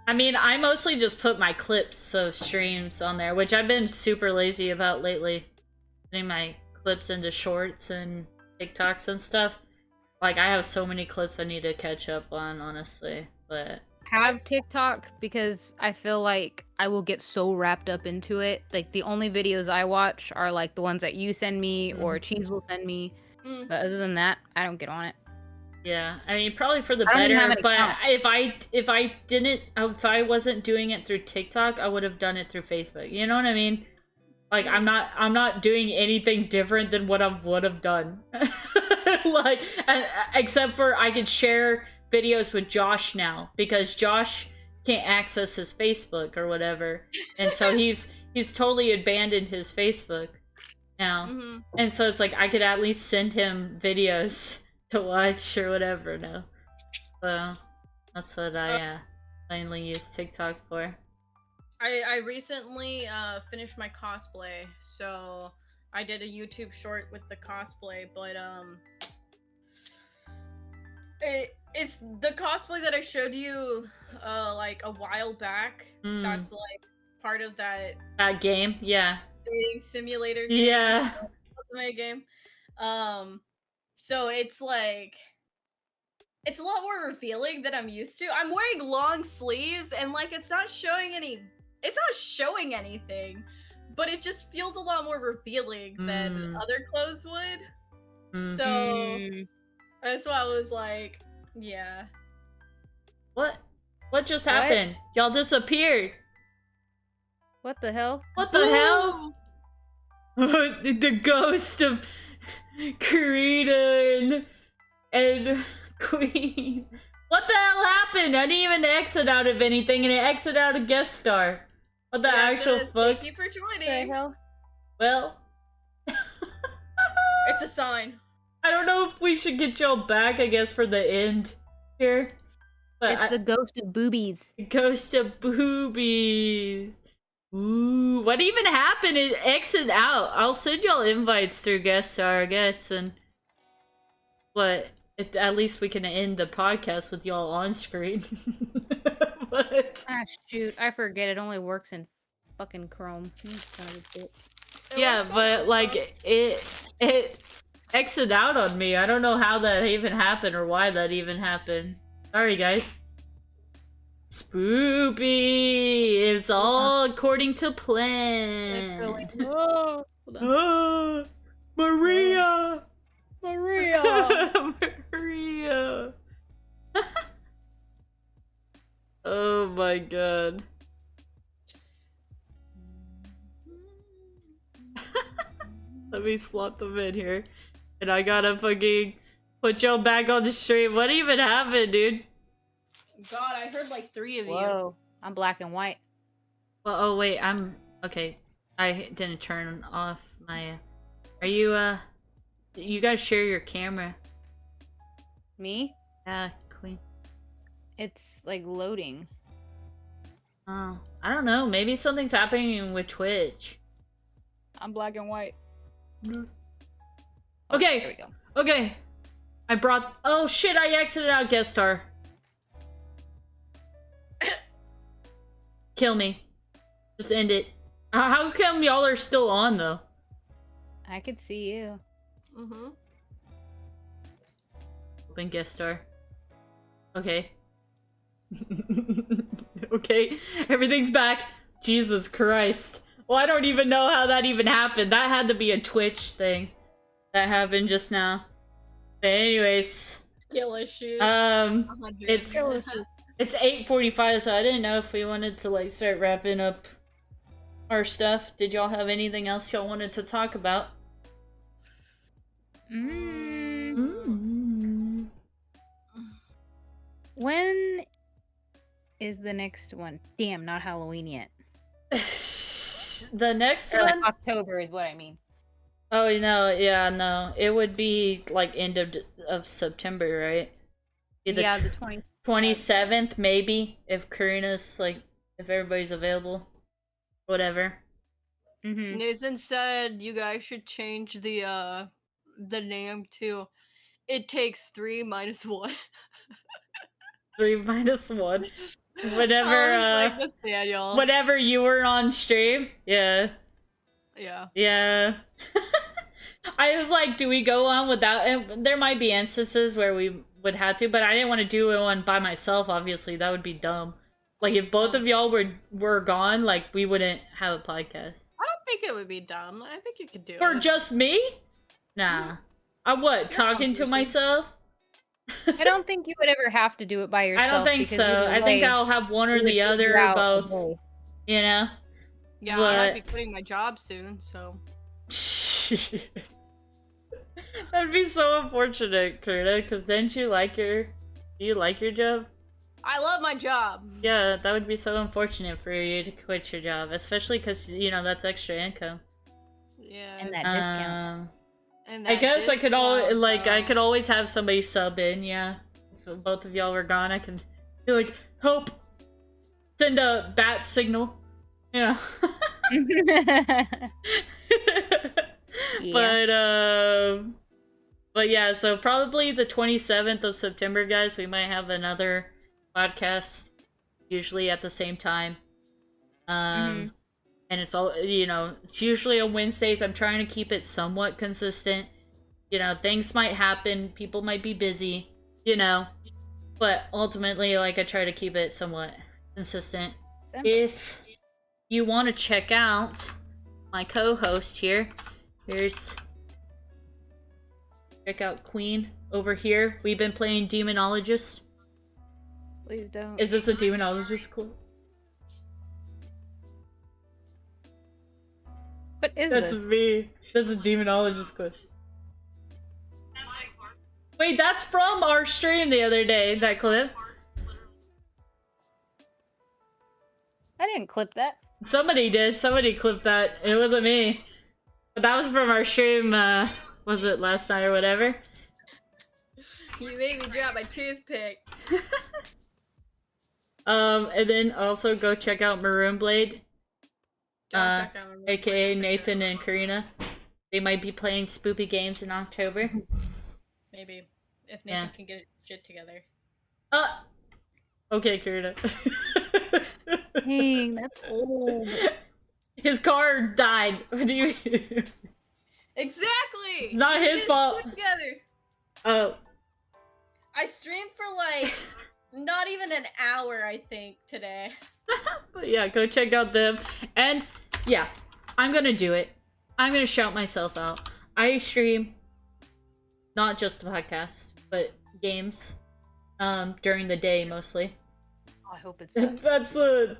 I mean, I mostly just put my clips of streams on there, which I've been super lazy about lately. Putting my clips into shorts and TikToks and stuff. Like, I have so many clips I need to catch up on, honestly. But have TikTok because I feel like I will get so wrapped up into it. Like the only videos I watch are like the ones that you send me or Cheese will send me. Mm. But other than that, I don't get on it. Yeah, I mean, probably for the I don't even have better. an But account. if I wasn't doing it through TikTok, I would have done it through Facebook. You know what I mean? Like I'm not doing anything different than what I would have done. Like, except for I could share videos with Josh now because Josh can't access his Facebook or whatever, and so he's totally abandoned his Facebook now. Mm-hmm. And so it's like I could at least send him videos to watch or whatever now. So that's what I finally use TikTok for. I recently finished my cosplay, so I did a YouTube short with the cosplay, but it's the cosplay that I showed you like a while back. That's like part of that game, yeah. dating simulator game. Yeah. Otome game. So it's like it's a lot more revealing than I'm used to. I'm wearing long sleeves and like it's not showing anything, but it just feels a lot more revealing than other clothes would. So that's why I was like, yeah. What just happened? Y'all disappeared. What the hell? What the hell? The ghost of Karina and Queen. What the hell happened? I didn't even exit out of anything, and it exited out a guest star. What the actual fuck? Thank you for joining. Well, it's a sign. I don't know if we should get y'all back, I guess, for the end here. But it's the ghost of boobies. Ghost of boobies. Ooh, what even happened? It exited out. I'll send y'all invites through guest star, I guess, and at least we can end the podcast with y'all on screen. But shoot, I forget it only works in fucking Chrome. Yeah, but like it exited out on me. I don't know how that even happened or why that even happened. Sorry, guys. Spoopy! It's all according to plan. Oh, Maria! Maria! Maria! Oh my god. Let me slot them in here. And I gotta fucking put y'all back on the stream. What even happened, dude? God, I heard like 3 of you. Whoa, I'm black and white. Well, oh wait, okay. I didn't turn off my, are you, you guys share your camera? Me? Yeah, Queen. It's like loading. Oh, I don't know. Maybe something's happening with Twitch. I'm black and white. Okay. There we go. Okay. Oh shit, I exited out guest star. Kill me. Just end it. How come y'all are still on though? I could see you. Open guest star. Okay. Okay. Everything's back. Jesus Christ. Well, I don't even know how that even happened. That had to be a Twitch thing that happened just now. But anyways. Skill issues. It's 8:45, so I didn't know if we wanted to like start wrapping up our stuff. Did y'all have anything else y'all wanted to talk about? When is the next one? Damn, not Halloween yet. The next or one? Like October is what I mean. Oh no, yeah, no. It would be like end of September, right? The 27th, maybe, if Karina's like, if everybody's available, whatever. Nathan said you guys should change the name to "It Takes 3 minus 1." 3 minus 1. Whenever whenever you were on stream, yeah. Yeah. Yeah. I was like, do we go on without? And there might be instances where we would have to, but I didn't want to do one by myself. Obviously, that would be dumb. Like if both of y'all were gone, like we wouldn't have a podcast. I don't think it would be dumb. I think you could do For it. just me? Nah. I what? Talking to myself? I don't think you would ever have to do it by I yourself. don't think so. I think I'll have one or the other or both. You know? Yeah, I might be quitting my job soon, so. That'd be so unfortunate, Kurta, because didn't you like your... Do you like your job? I love my job. Yeah, that would be so unfortunate for you to quit your job, especially because, you know, that's extra income. Yeah. And that discount. And I guess I could always, like, I um, could always have somebody sub in, yeah. If both of y'all were gone, I could be like, help! Send a bat signal. Yeah. But yeah, so probably the 27th of September, guys, we might have another podcast, usually at the same time. And it's all, you know, it's usually on Wednesdays. I'm trying to keep it somewhat consistent. You know, things might happen, people might be busy, you know, but ultimately, like, I try to keep it somewhat consistent. If you want to check out my co-host here, check out Queen over here. We've been playing Demonologist. Please don't. Is this a Demonologist quote? What is That's this? me. That's a Demonologist quote. Wait, that's from our stream the other day, that clip. I didn't clip that. Somebody did. Somebody clipped that. It wasn't me. But that was from our stream, was it last night or whatever? You made me drop my toothpick. And then also go check out Maroon Blade. Check out my AKA Instagram. Nathan and Karina. They might be playing Spoopy Games in October. Maybe. If Nathan can get shit together. Okay, Karina. Dang, that's old. His car died. What do you... Exactly! It's not his Get fault. shit together. Oh. I streamed for like not even an hour, I think, today. But yeah, go check out them. And yeah, I'm gonna do it. I'm gonna shout myself out. I stream not just the podcast, but games. During the day mostly. Oh, I hope it's That's the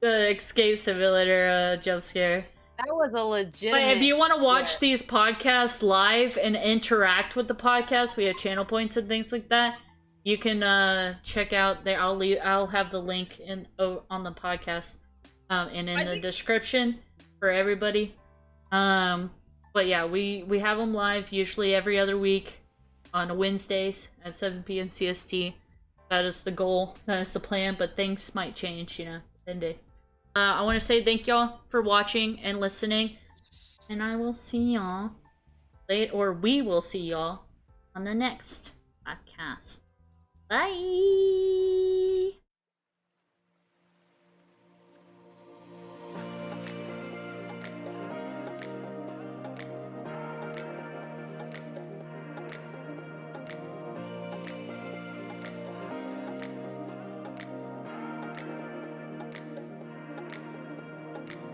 Escape Simulator jump scare. that was a legitimate. But if you want to watch scare. these podcasts live and interact with the podcast, we have channel points and things like that. You can check out there. I'll have the link on the podcast, and in the description for everybody. But yeah, we have them live usually every other week on Wednesdays at 7 p.m. CST. That is the goal. That is the plan. But things might change, you know, one day. I want to say thank y'all for watching and listening, and I will see y'all we will see y'all on the next podcast. Bye!